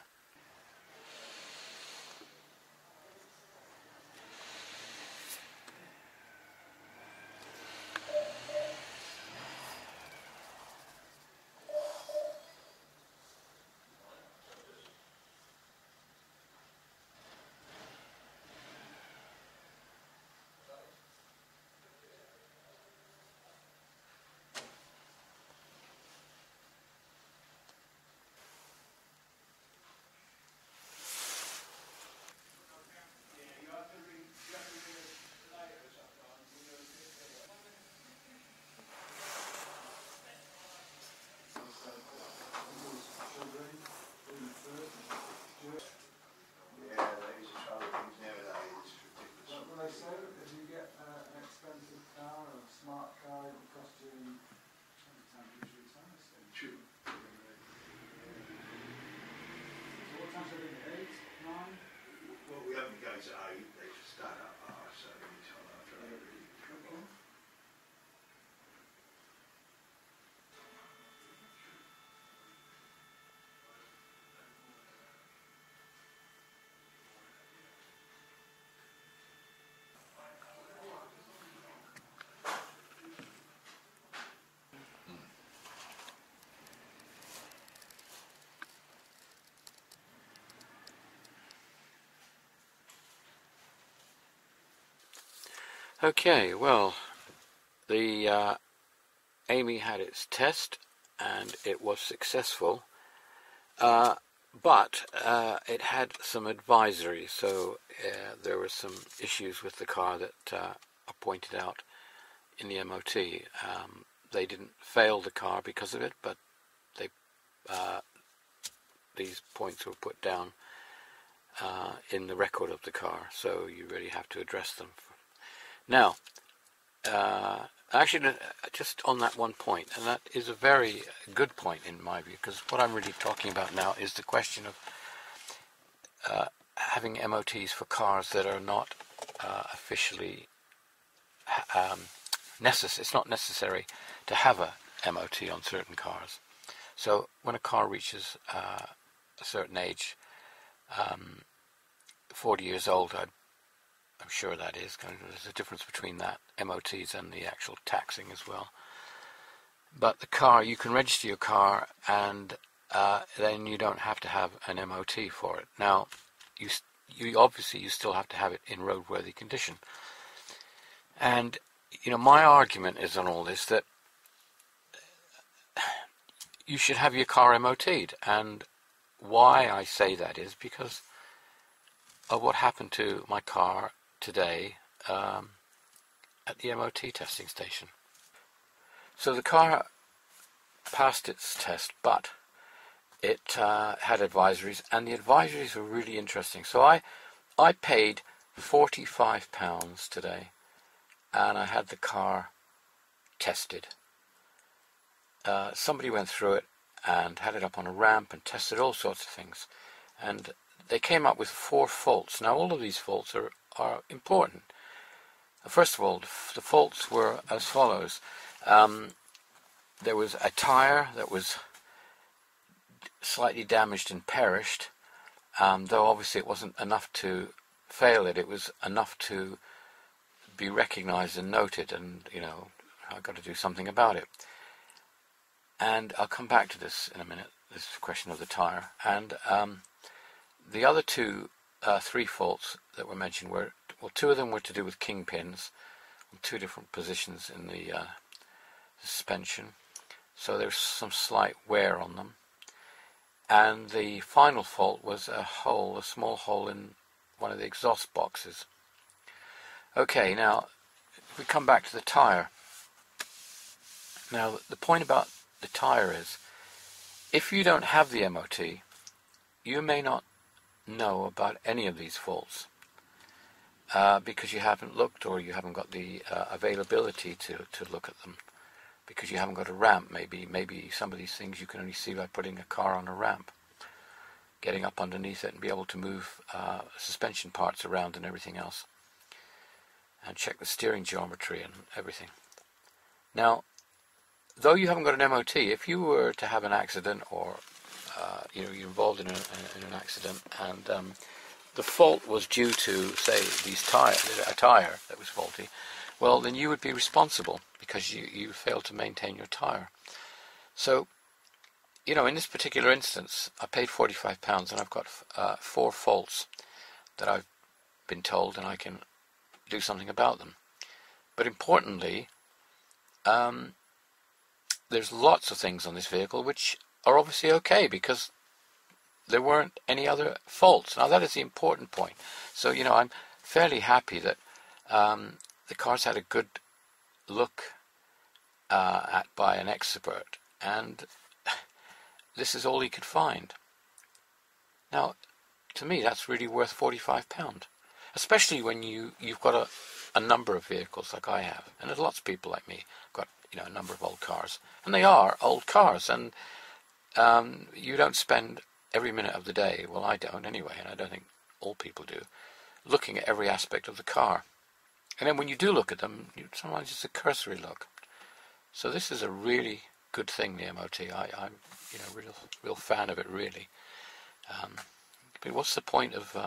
Speaker 1: Okay, well, the Amy had its test and it was successful, but it had some advisory, so there were some issues with the car that are pointed out in the MOT. They didn't fail the car because of it, but they these points were put down in the record of the car, so you really have to address them. Now, actually, just on that one point, and that is a very good point in my view, because what I'm really talking about now is the question of having MOTs for cars that are not officially it's not necessary to have a MOT on certain cars. So when a car reaches a certain age, 40 years old, I'm sure that is, there's a difference between that, MOTs, and the actual taxing as well. But the car, you can register your car, and then you don't have to have an MOT for it. Now, you obviously still have to have it in roadworthy condition. And my argument is on all this that you should have your car MOT'd, and why I say that is because of what happened to my car today at the MOT testing station. So the car passed its test, but it had advisories, and the advisories were really interesting. So I paid £45 today, and I had the car tested. Somebody went through it and had it up on a ramp and tested all sorts of things, and they came up with 4 faults. Now all of these faults are important. First of all, the faults were as follows. There was a tire that was slightly damaged and perished, though obviously it wasn't enough to fail it. It was enough to be recognized and noted, and I've got to do something about it. And I'll come back to this in a minute, this question of the tire. And the other 3 faults that were mentioned were, 2 of them were to do with kingpins on 2 different positions in the suspension. So there's some slight wear on them. And the final fault was a small hole in one of the exhaust boxes. Okay, now, if we come back to the tire. Now, the point about the tire is, if you don't have the MOT, you may not know about any of these faults because you haven't looked, or you haven't got the availability to look at them, because you haven't got a ramp. Maybe some of these things you can only see by putting a car on a ramp, getting up underneath it and be able to move suspension parts around and everything else, and check the steering geometry and everything. Now, though you haven't got an MOT, if you were to have an accident, or you're involved in an accident, and the fault was due to, say, a tire that was faulty, well, then you would be responsible because you failed to maintain your tire. So, in this particular instance, I paid £45, and I've got 4 faults that I've been told, and I can do something about them. But importantly, there's lots of things on this vehicle which are obviously okay because there weren't any other faults. Now that is the important point. So, I'm fairly happy that the car's had a good look at by an expert, and this is all he could find. Now, to me, that's really worth £45, especially when you've got a number of vehicles like I have, and there's lots of people like me got a number of old cars, and they are old cars, and you don't spend every minute of the day, well, I don't anyway, and I don't think all people do, looking at every aspect of the car. And then when you do look at them, sometimes it's a cursory look. So this is a really good thing, the MOT. I'm real fan of it, really. But what's the point of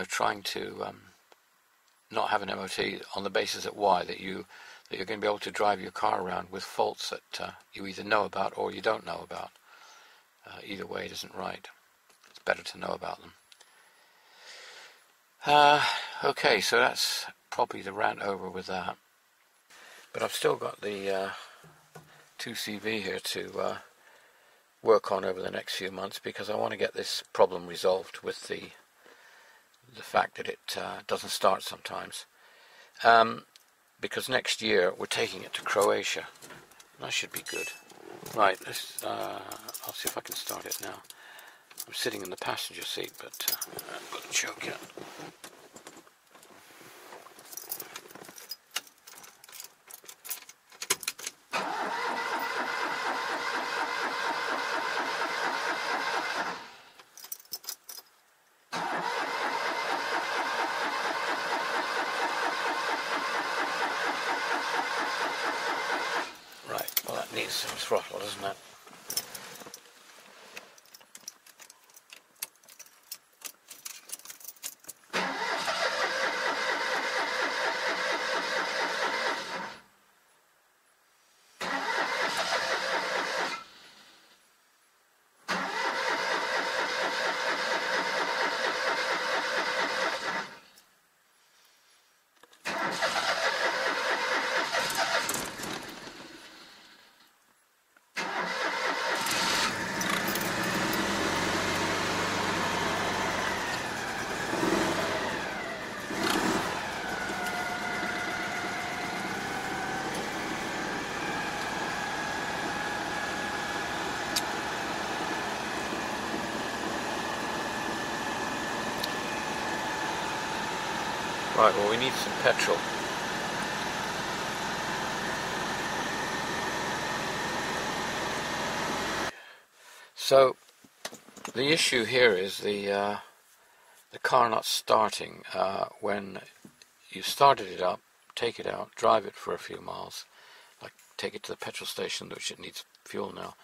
Speaker 1: trying to not have an MOT on the basis that that you're going to be able to drive your car around with faults that you either know about or you don't know about. Either way, it isn't right. It's better to know about them. Okay, so that's probably the rant over with that. But I've still got the 2CV here to work on over the next few months, because I want to get this problem resolved with the fact that it doesn't start sometimes. Because next year we're taking it to Croatia. That should be good. Right, I'll see if I can start it now. I'm sitting in the passenger seat, but I haven't got a choke yet. some throttle, isn't it? Right, well, we need some petrol. So the issue here is the car not starting. When you started it up, take it out, drive it for a few miles, like take it to the petrol station, which it needs fuel now.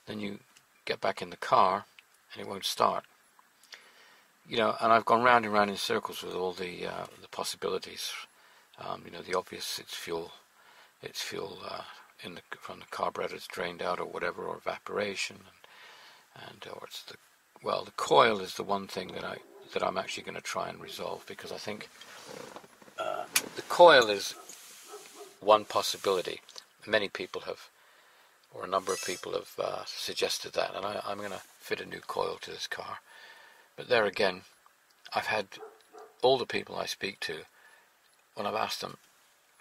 Speaker 1: Then you get back in the car, and it won't start. You know, and I've gone round and round in circles with all the possibilities. You know, the obvious, it's fuel from the carburetor, it's drained out or whatever, or evaporation, or it's the coil is the one thing that I'm actually going to try and resolve, because I think the coil is one possibility. Many people have, or a number of people have suggested that, and I'm going to fit a new coil to this car. But there again, I've had all the people I speak to, when I've asked them,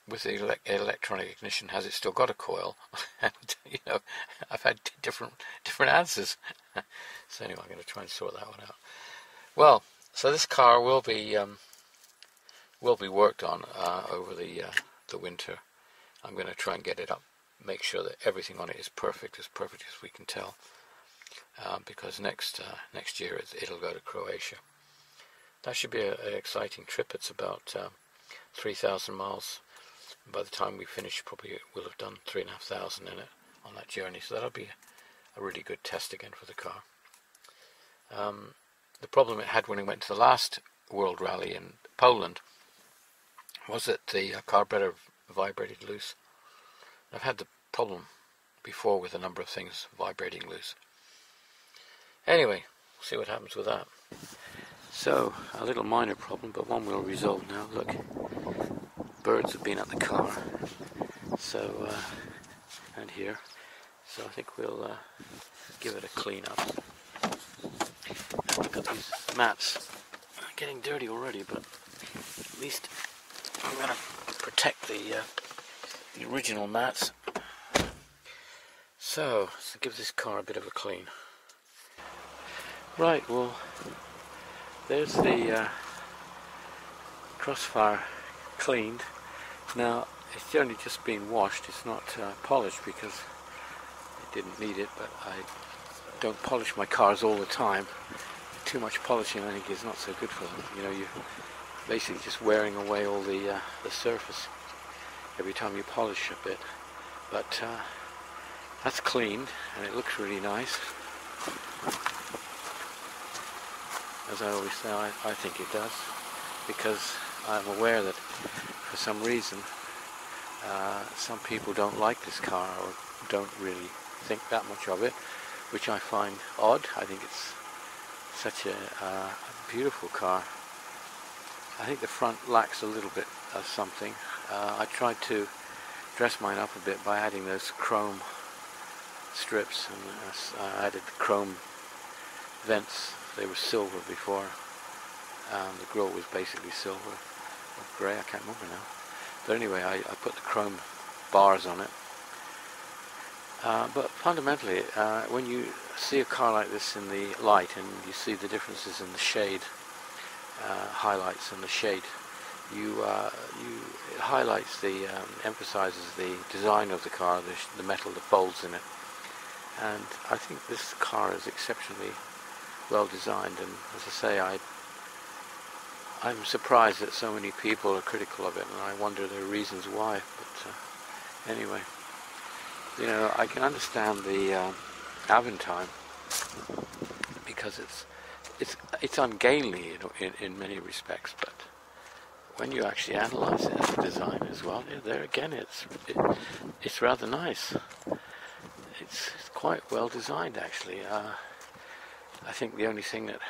Speaker 1: with the electronic ignition, has it still got a coil? And, you know, I've had different answers. So anyway, I'm going to try and sort that one out. Well, so this car will be worked on over the winter. I'm going to try and get it up, make sure that everything on it is perfect as we can tell. Because next year it'll go to Croatia. That should be an exciting trip. It's about 3,000 miles. By the time we finish, probably we'll have done 3,500 in it on that journey. So that'll be a really good test again for the car. The problem it had when it went to the last World Rally in Poland was that the carburetor vibrated loose. I've had the problem before with a number of things vibrating loose. Anyway, we'll see what happens with that. So, a little minor problem, but one we'll resolve now. Look, birds have been at the car, so, and here, so I think we'll give it a clean up. Look at these mats, getting dirty already, but at least I'm going to protect the original mats. So, let's give this car a bit of a clean. Right, well, there's the crossfire cleaned. Now, it's only just been washed, it's not polished because it didn't need it, but I don't polish my cars all the time. Too much polishing, I think, is not so good for them. You know, you're basically just wearing away all the surface every time you polish a bit. But that's cleaned, and it looks really nice. As I always say, I think it does, because I'm aware that for some reason some people don't like this car or don't really think that much of it, which I find odd. I think it's such a beautiful car. I think the front lacks a little bit of something. I tried to dress mine up a bit by adding those chrome strips, and I added chrome vents. They were silver before. The grille was basically silver or grey, I can't remember now. But anyway, I put the chrome bars on it. But fundamentally, when you see a car like this in the light and you see the differences in the shade, highlights and the shade, it highlights emphasizes the design of the car, the metal that folds in it. And I think this car is exceptionally well designed, and as I say, I'm surprised that so many people are critical of it, and I wonder the reasons why. But anyway, You know, I can understand the Aventime because it's ungainly in many respects, but when you actually analyze it as a design as well, yeah, there again it's rather nice. It's quite well designed actually. I think the only thing that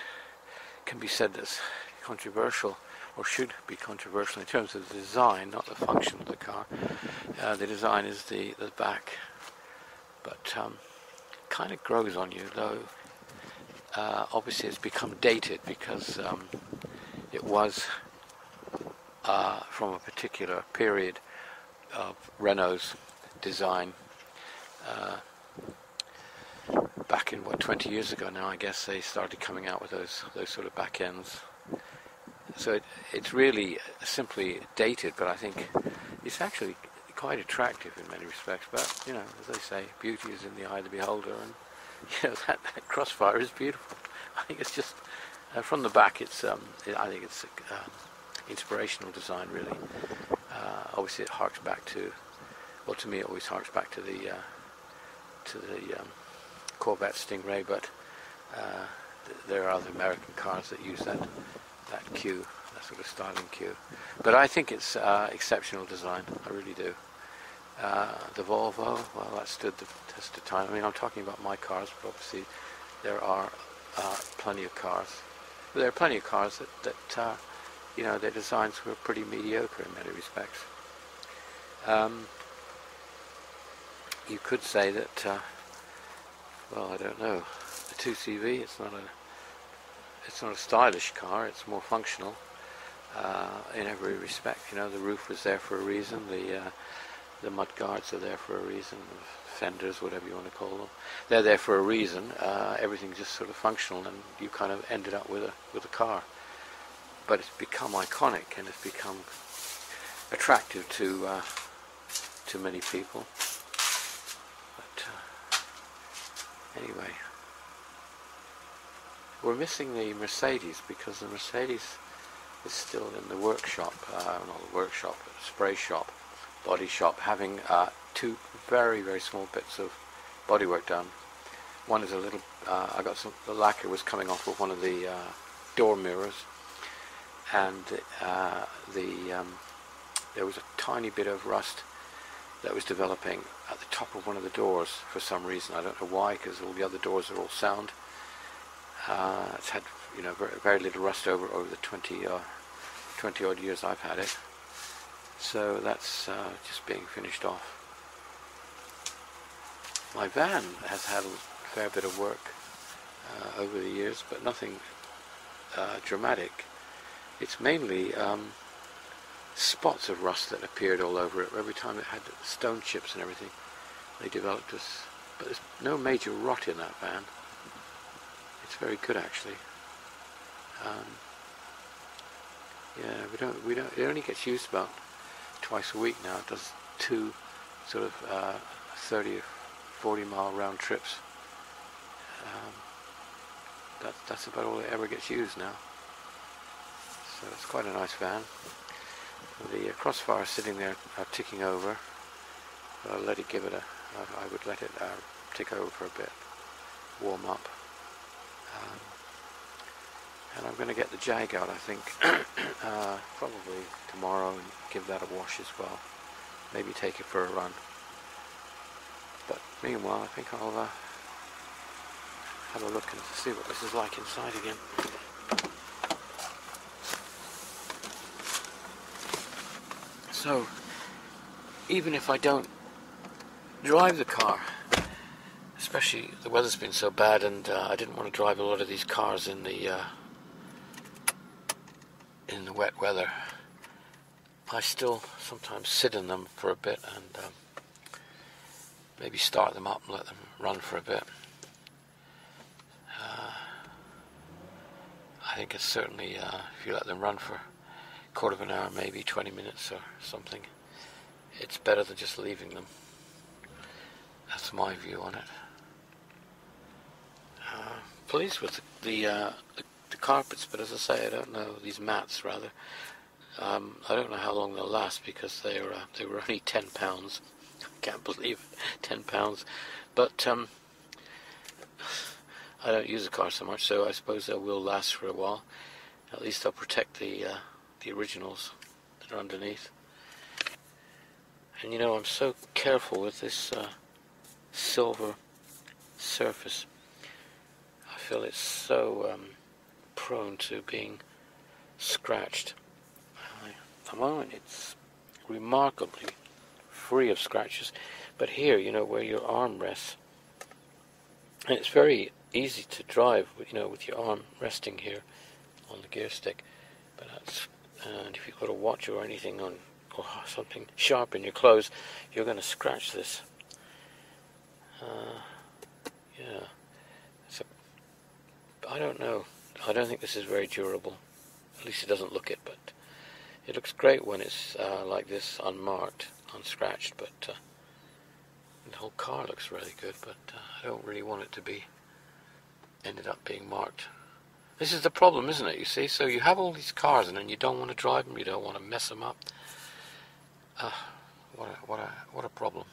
Speaker 1: can be said that's controversial, or should be controversial in terms of the design, not the function of the car, the design is the back. But kind of grows on you, though. Obviously, it's become dated because it was from a particular period of Renault's design. Back in 20 years ago now, I guess they started coming out with those sort of back ends. So it's really simply dated, but I think it's actually quite attractive in many respects. But you know, as they say, beauty is in the eye of the beholder, and you know that Crossfire is beautiful. I think it's just from the back. I think it's inspirational design, really. Obviously, it harks back to, well, to me, it always harks back to the Corvette Stingray, but there are other American cars that use that cue, that sort of styling cue. But I think it's exceptional design. I really do. The Volvo, well, that stood the test of time. I mean, I'm talking about my cars, but obviously there are plenty of cars. There are plenty of cars that you know, their designs were pretty mediocre in many respects. You could say that, well, I don't know, the 2CV, it's not a stylish car, it's more functional in every respect. You know, the roof was there for a reason, the mud guards are there for a reason, fenders, whatever you want to call them. They're there for a reason. Everything's just sort of functional, and you kind of ended up with a car. But it's become iconic, and it's become attractive to many people. But anyway, we're missing the Mercedes, because the Mercedes is still in the workshop, not the workshop, but the spray shop, body shop, having two very, very small bits of bodywork done. One is a little, the lacquer was coming off of one of the door mirrors, and there was a tiny bit of rust that was developing at the top of one of the doors for some reason. I don't know why, because all the other doors are all sound. It's had, you know, very, very little rust over the 20 odd years I've had it. So that's just being finished off. My van has had a fair bit of work over the years, but nothing dramatic. It's mainly spots of rust that appeared all over it. Every time it had stone chips and everything, they developed this. But there's no major rot in that van. It's very good, actually. Yeah, we don't. It only gets used about twice a week now. It does two sort of 30 or 40 mile round trips. That's about all it ever gets used now. So it's quite a nice van. The Crossfire is sitting there ticking over. I'll let it give it I would let it tick over for a bit, warm up. And I'm going to get the Jag out, I think, probably tomorrow, and give that a wash as well. Maybe take it for a run. But meanwhile, I think I'll have a look and see what this is like inside again. So, even if I don't drive the car, especially the weather's been so bad, and I didn't want to drive a lot of these cars in the wet weather, I still sometimes sit in them for a bit and maybe start them up and let them run for a bit. I think it's certainly, if you let them run for a quarter of an hour, maybe 20 minutes or something, it's better than just leaving them. That's my view on it. Pleased with the carpets, but as I say, I don't know, these mats rather. I don't know how long they'll last, because they were only £10. Can't believe it. £10. But I don't use the car so much, so I suppose they will last for a while. At least they'll protect the originals that are underneath. And you know, I'm so careful with this silver surface. I feel it's so prone to being scratched. At the moment it's remarkably free of scratches, but here, you know, where your arm rests, and it's very easy to drive, you know, with your arm resting here on the gear stick. But that's, and if you've got a watch or anything on, or something sharp in your clothes, you're going to scratch this. Yeah, so I don't know. I don't think this is very durable. At least it doesn't look it, but it looks great when it's like this, unmarked, unscratched. But the whole car looks really good. But I don't really want it to be ended up being marked. This is the problem, isn't it? You see, so you have all these cars, and then you don't want to drive them. You don't want to mess them up. What a problem.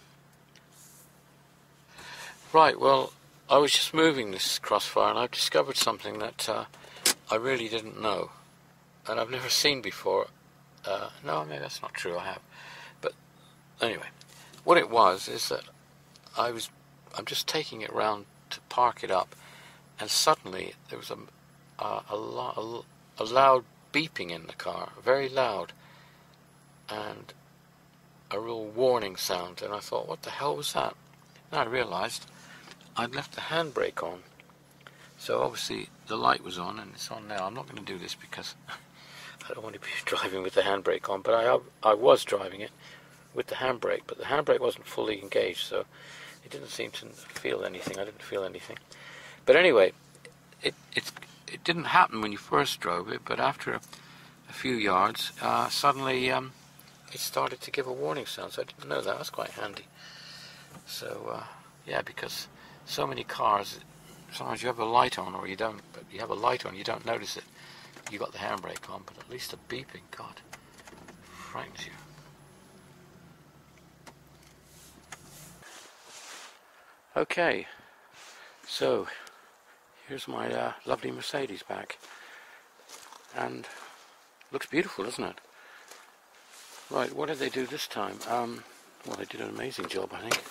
Speaker 1: Right, well, I was just moving this Crossfire, and I've discovered something that I really didn't know, and I've never seen before. No, maybe that's not true, I have. But anyway, what it was is that I'm just taking it round to park it up, and suddenly there was a loud beeping in the car, very loud, and a real warning sound, and I thought, what the hell was that? And I realized I'd left the handbrake on. So obviously the light was on, and it's on now. I'm not going to do this because I don't want to be driving with the handbrake on, but I was driving it with the handbrake, but the handbrake wasn't fully engaged, so it didn't seem to feel anything. I didn't feel anything. But anyway, it didn't happen when you first drove it, but after a few yards, suddenly it started to give a warning sound, so I didn't know that. That was quite handy. So, yeah, because so many cars, sometimes you have a light on or you don't, but you have a light on, you don't notice it. You got the handbrake on, but at least the beeping, God, frightens you. Okay, so here's my lovely Mercedes back, and looks beautiful, doesn't it? Right, what did they do this time? Well, they did an amazing job, I think.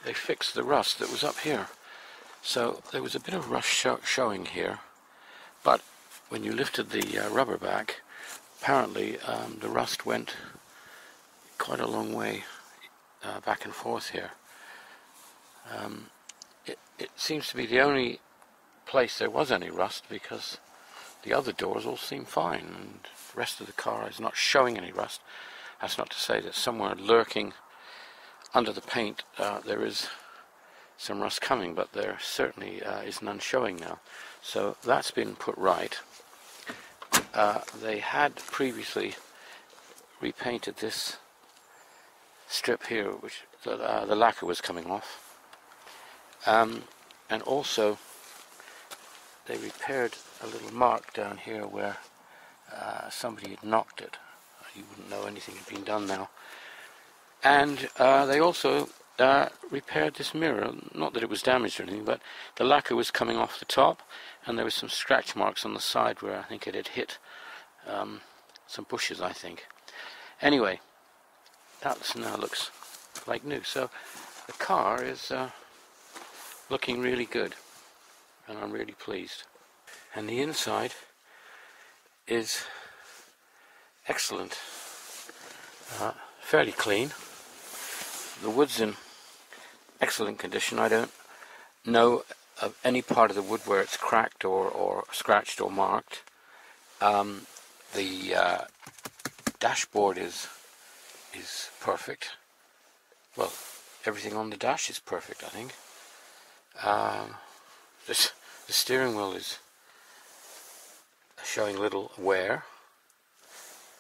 Speaker 1: They fixed the rust that was up here. So there was a bit of rust showing here, but when you lifted the rubber back, apparently the rust went quite a long way back and forth here. It seems to be the only place there was any rust, because the other doors all seem fine, and the rest of the car is not showing any rust. That's not to say that somewhere lurking under the paint there is some rust coming, but there certainly is none showing now. So that's been put right. They had previously repainted this strip here, which the lacquer was coming off. And also they repaired a little mark down here where somebody had knocked it. You wouldn't know anything had been done now. And they also repaired this mirror. Not that it was damaged or anything, but the lacquer was coming off the top, and there was some scratch marks on the side where I think it had hit some bushes, I think. Anyway, that now looks like new. So the car is looking really good, and I'm really pleased. And the inside is excellent, fairly clean. The wood's in excellent condition. I don't know of any part of the wood where it's cracked or scratched or marked. The dashboard is perfect. Well, everything on the dash is perfect, I think. The steering wheel is showing little wear.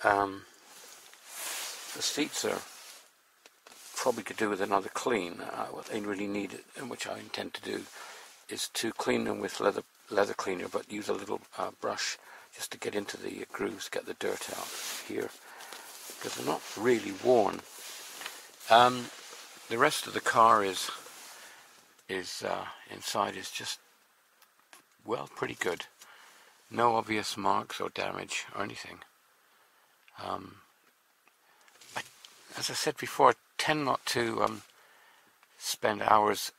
Speaker 1: The seats are probably could do with another clean. What they really need, and which I intend to do, is to clean them with leather cleaner, but use a little brush just to get into the grooves, get the dirt out here, because they're not really worn. The rest of the car is inside is just, well, pretty good. No obvious marks or damage or anything. As I said before, I tend not to spend hours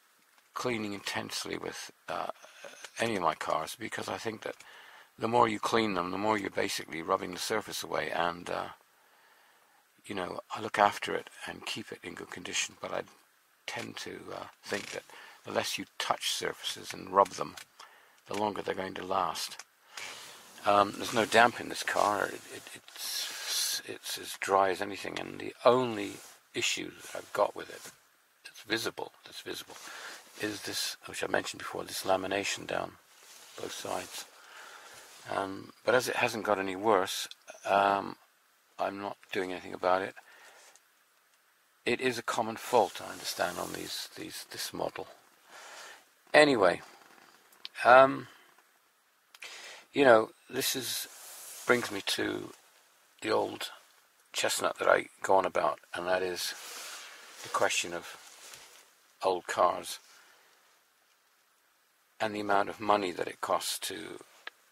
Speaker 1: cleaning intensely with any of my cars, because I think that the more you clean them, the more you're basically rubbing the surface away, and you know, I look after it and keep it in good condition, but I tend to think that the less you touch surfaces and rub them, the longer they're going to last. There's no damp in this car. It's as dry as anything, and the only issue that I've got with it that's visible, is this, which I mentioned before, this lamination down both sides. But as it hasn't got any worse, I'm not doing anything about it. It is a common fault, I understand, on this model. Anyway, you know, this brings me to the old chestnut that I go on about, and that is the question of old cars and the amount of money that it costs to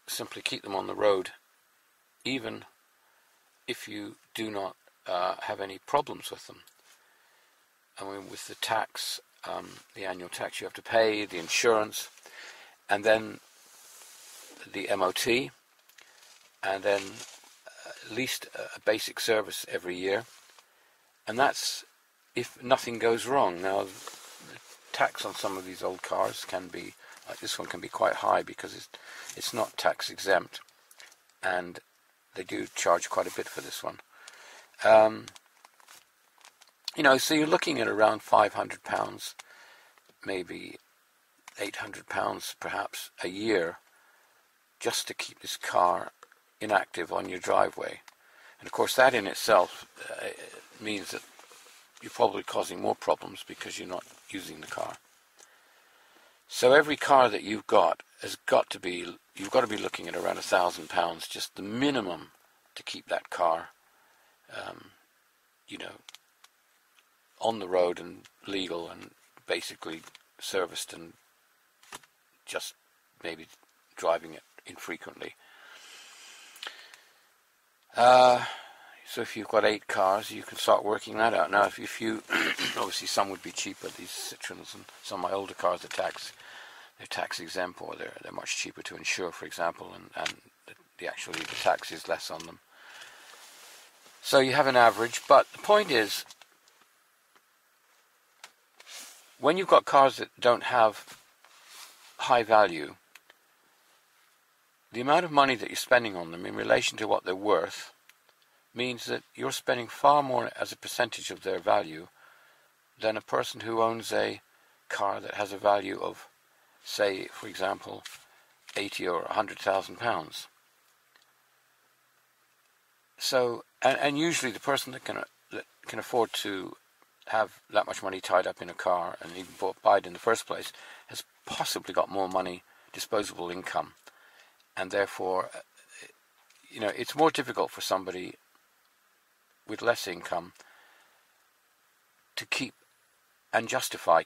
Speaker 1: simply keep them on the road, even if you do not have any problems with them. I mean, with the tax, the annual tax you have to pay, the insurance, and then the MOT, and then at least a basic service every year, and that's if nothing goes wrong. Now, the tax on some of these old cars can be, like this one, can be quite high because it's not tax exempt, and they do charge quite a bit for this one. You know, so you're looking at around £500, maybe £800 perhaps a year, just to keep this car inactive on your driveway. And of course that in itself means that you're probably causing more problems because you're not using the car. So every car that you've got has got to be, you've got to be looking at around £1,000, just the minimum, to keep that car, you know, on the road and legal and basically serviced, and just maybe driving it infrequently. So if you've got 8 cars, you can start working that out. Now, if you obviously some would be cheaper. These Citroens and some of my older cars are they're tax exempt, or they're much cheaper to insure, for example, and the tax is less on them. So you have an average, but the point is, when you've got cars that don't have high value, the amount of money that you're spending on them in relation to what they're worth means that you're spending far more as a percentage of their value than a person who owns a car that has a value of, say, for example, £80,000 or £100,000. So, and usually the person that can afford to have that much money tied up in a car and even buy it in the first place has possibly got more money, disposable income, and therefore, you know, it's more difficult for somebody with less income to keep and justify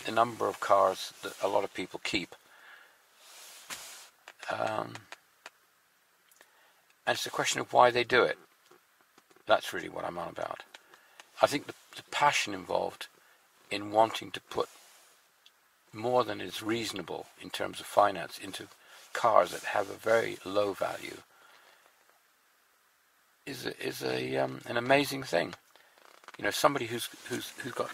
Speaker 1: the number of cars that a lot of people keep. And it's a question of why they do it. That's really what I'm on about. I think the passion involved in wanting to put more than is reasonable in terms of finance into cars that have a very low value is an amazing thing. You know, somebody who's got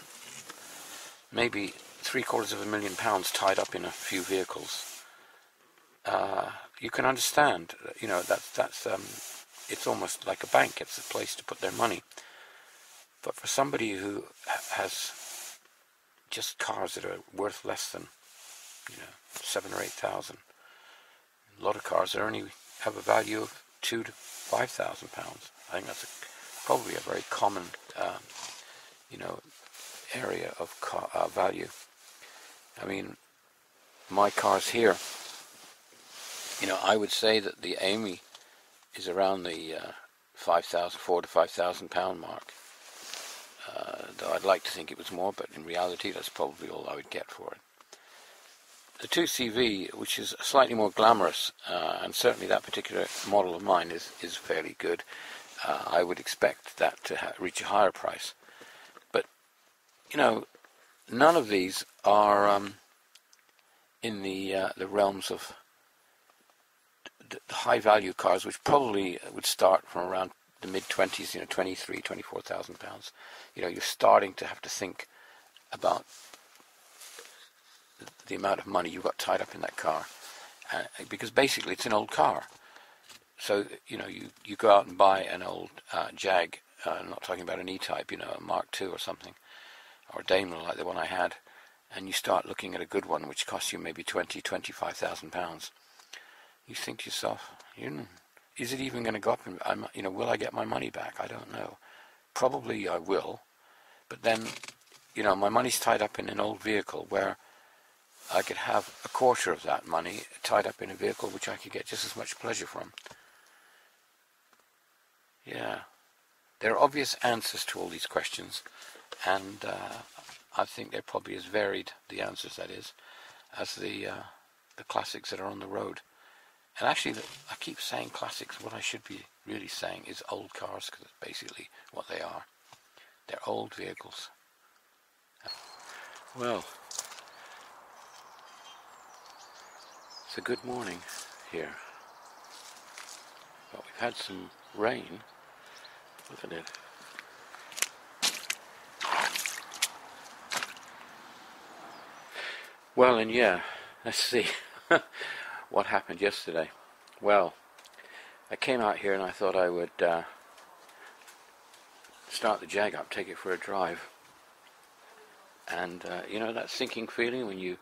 Speaker 1: maybe £750,000 tied up in a few vehicles, you can understand. You know, that's it's almost like a bank. It's a place to put their money. But for somebody who has just cars that are worth less than, you know, £7,000 or £8,000, a lot of cars that only have a value of £2,000 to £5,000. I think that's probably a very common, you know, area of value. I mean, my cars here, you know, I would say that the Amy is around the £4,000 to £5,000 mark. though I'd like to think it was more, but in reality that's probably all I would get for it. The 2CV, which is slightly more glamorous, and certainly that particular model of mine is fairly good. I would expect that to reach a higher price. But, you know, none of these are in the realms of the high-value cars, which probably would start from around the mid-20s, you know, 23, 24,000 pounds. You know, you're starting to have to think about the amount of money you've got tied up in that car, because basically it's an old car. So, you know, you go out and buy an old Jag, I'm not talking about an E-Type, you know, a Mark II or something, or a Daimler like the one I had, and you start looking at a good one which costs you maybe 25,000 pounds. You think to yourself, is it even going to go up? And you know, will I get my money back? I don't know. Probably I will, but then, you know, my money's tied up in an old vehicle where I could have a quarter of that money tied up in a vehicle which I could get just as much pleasure from. Yeah, there are obvious answers to all these questions, and I think they're probably as varied, the answers that is, as the classics that are on the road. And actually, I keep saying classics. What I should be really saying is old cars, because it's basically what they are. They're old vehicles. Well, it's a good morning here. But we've had some rain. Look at it. Well, and yeah, let's see what happened yesterday. Well, I came out here and I thought I would start the Jag up, take it for a drive. And you know that sinking feeling when you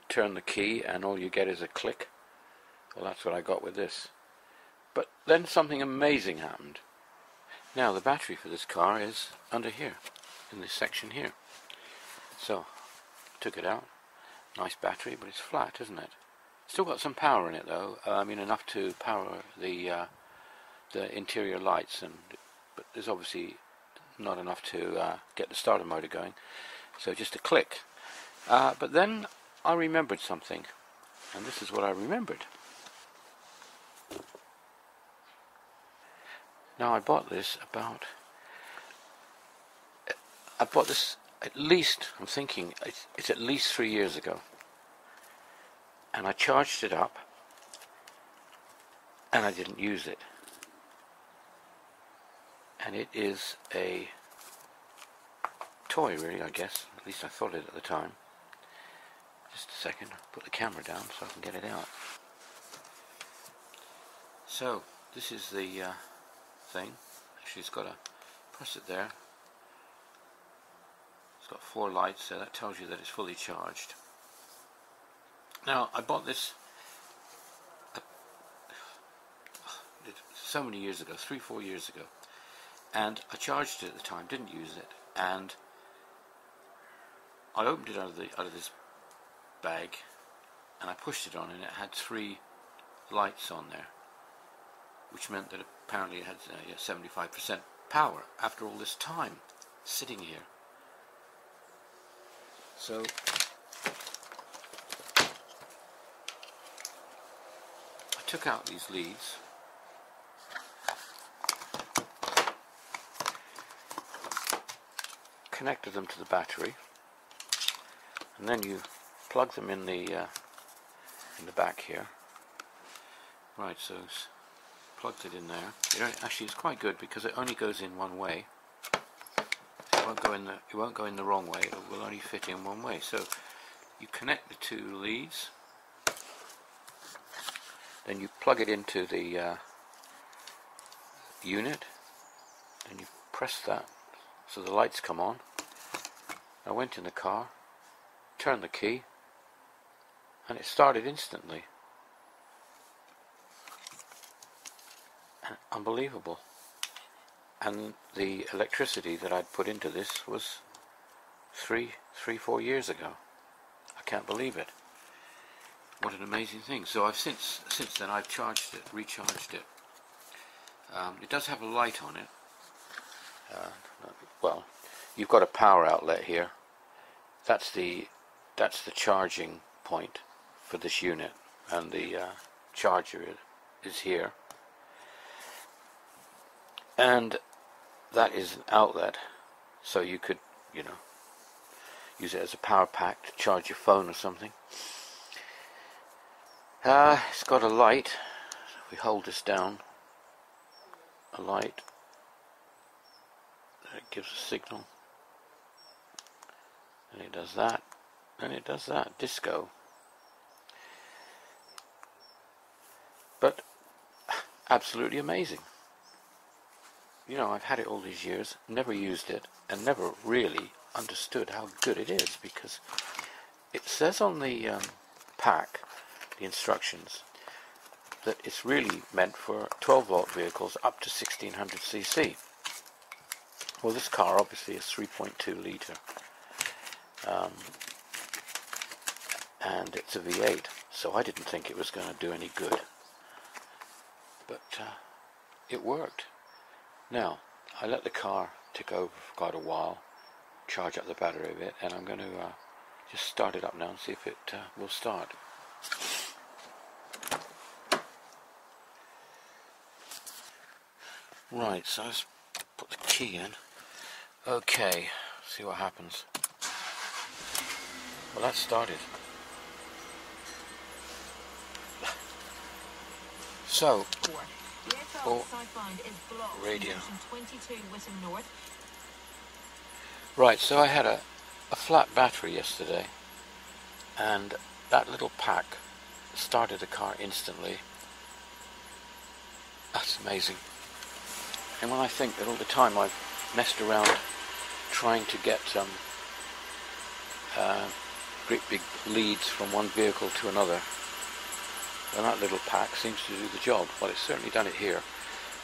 Speaker 1: turn the key and all you get is a click? Well, that's what I got with this. But then something amazing happened. Now, the battery for this car is under here, in this section here. So, took it out. Nice battery, but it's flat, isn't it? Still got some power in it, though. I mean, enough to power the interior lights, but there's obviously not enough to get the starter motor going. So just a click. But then I remembered something, and this is what I remembered. Now, I bought this at least, I'm thinking, it's at least 3 years ago. And I charged it up, and I didn't use it. And it is a toy, really, I guess. At least I thought it at the time. Just a second, I'll put the camera down so I can get it out. So, this is the thing. Actually, it's got a, press it there. It's got 4 lights, so that tells you that it's fully charged. Now, I bought this so many years ago, 3-4 years ago, and I charged it at the time, didn't use it, and I opened it out of this bag, and I pushed it on, and it had 3 lights on there, which meant that apparently it had 75% power after all this time sitting here. So I took out these leads, connected them to the battery, and then you plug them in the back here. Right, so plugged it in there. Actually, it's quite good because it only goes in one way. It won't go in the wrong way. It will only fit in one way. So you connect the 2 leads, then you plug it into the unit, then you press that so the lights come on. I went in the car, turned the key, and it started instantly. Unbelievable. And the electricity that I'd put into this was 4 years ago. I can't believe it. What an amazing thing. So I've since then I've charged it, recharged it. It does have a light on it. Well, you've got a power outlet here. That's the charging point for this unit, and the charger is here, and that is an outlet, so you could, you know, use it as a power pack to charge your phone or something. It's got a light. If we hold this down, a light, it gives a signal, and it does that, and it does that, disco. But absolutely amazing. You know, I've had it all these years, never used it, and never really understood how good it is, because it says on the pack, the instructions, that it's really meant for 12-volt vehicles up to 1600cc. Well, this car obviously is 3.2 litre, and it's a V8, so I didn't think it was going to do any good, but it worked. Now, I let the car tick over for quite a while, charge up the battery a bit, and I'm going to just start it up now and see if it will start. Right, so let's put the key in. Okay, see what happens. Well, that started. So, oh, radio. Right, so I had a flat battery yesterday, and that little pack started the car instantly. That's amazing. And when I think that all the time I've messed around trying to get great big leads from one vehicle to another, and that little pack seems to do the job. Well, it's certainly done it here.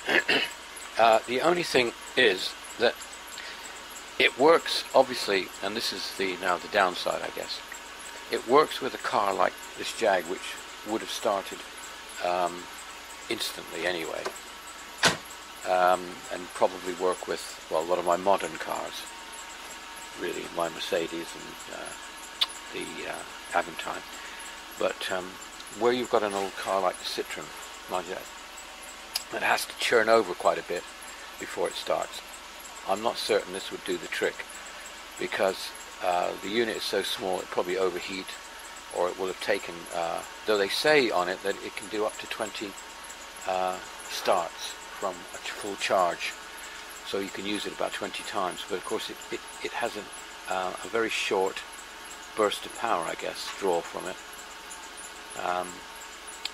Speaker 1: The only thing is that it works, obviously, and this is now the downside, I guess. It works with a car like this Jag, which would have started instantly anyway, and probably work with, well, a lot of my modern cars, really, my Mercedes and the Aventine. But where you've got an old car like the Citroen, it has to churn over quite a bit before it starts. I'm not certain this would do the trick, because the unit is so small it probably overheat, or it will have taken, though they say on it that it can do up to 20 starts from a full charge, so you can use it about 20 times, but of course it has a very short burst of power, I guess, draw from it.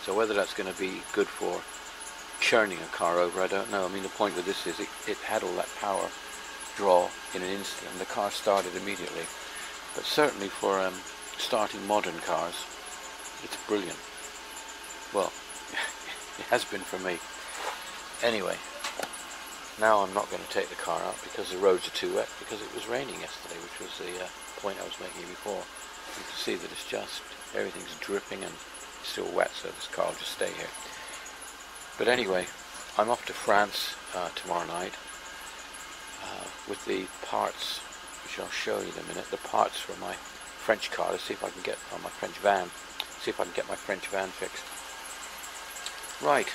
Speaker 1: So whether that's going to be good for churning a car over, I don't know. I mean, the point with this is it had all that power draw in an instant, and the car started immediately. But certainly for starting modern cars, it's brilliant. Well, it has been for me. Anyway, now I'm not going to take the car out because the roads are too wet, because it was raining yesterday, which was the point I was making before. You can see that it's just, everything's dripping and still wet, so this car will just stay here. But anyway, I'm off to France tomorrow night with the parts, which I'll show you in a minute, the parts for my French car, to see if I can get, on my French van, see if I can get my French van fixed. Right.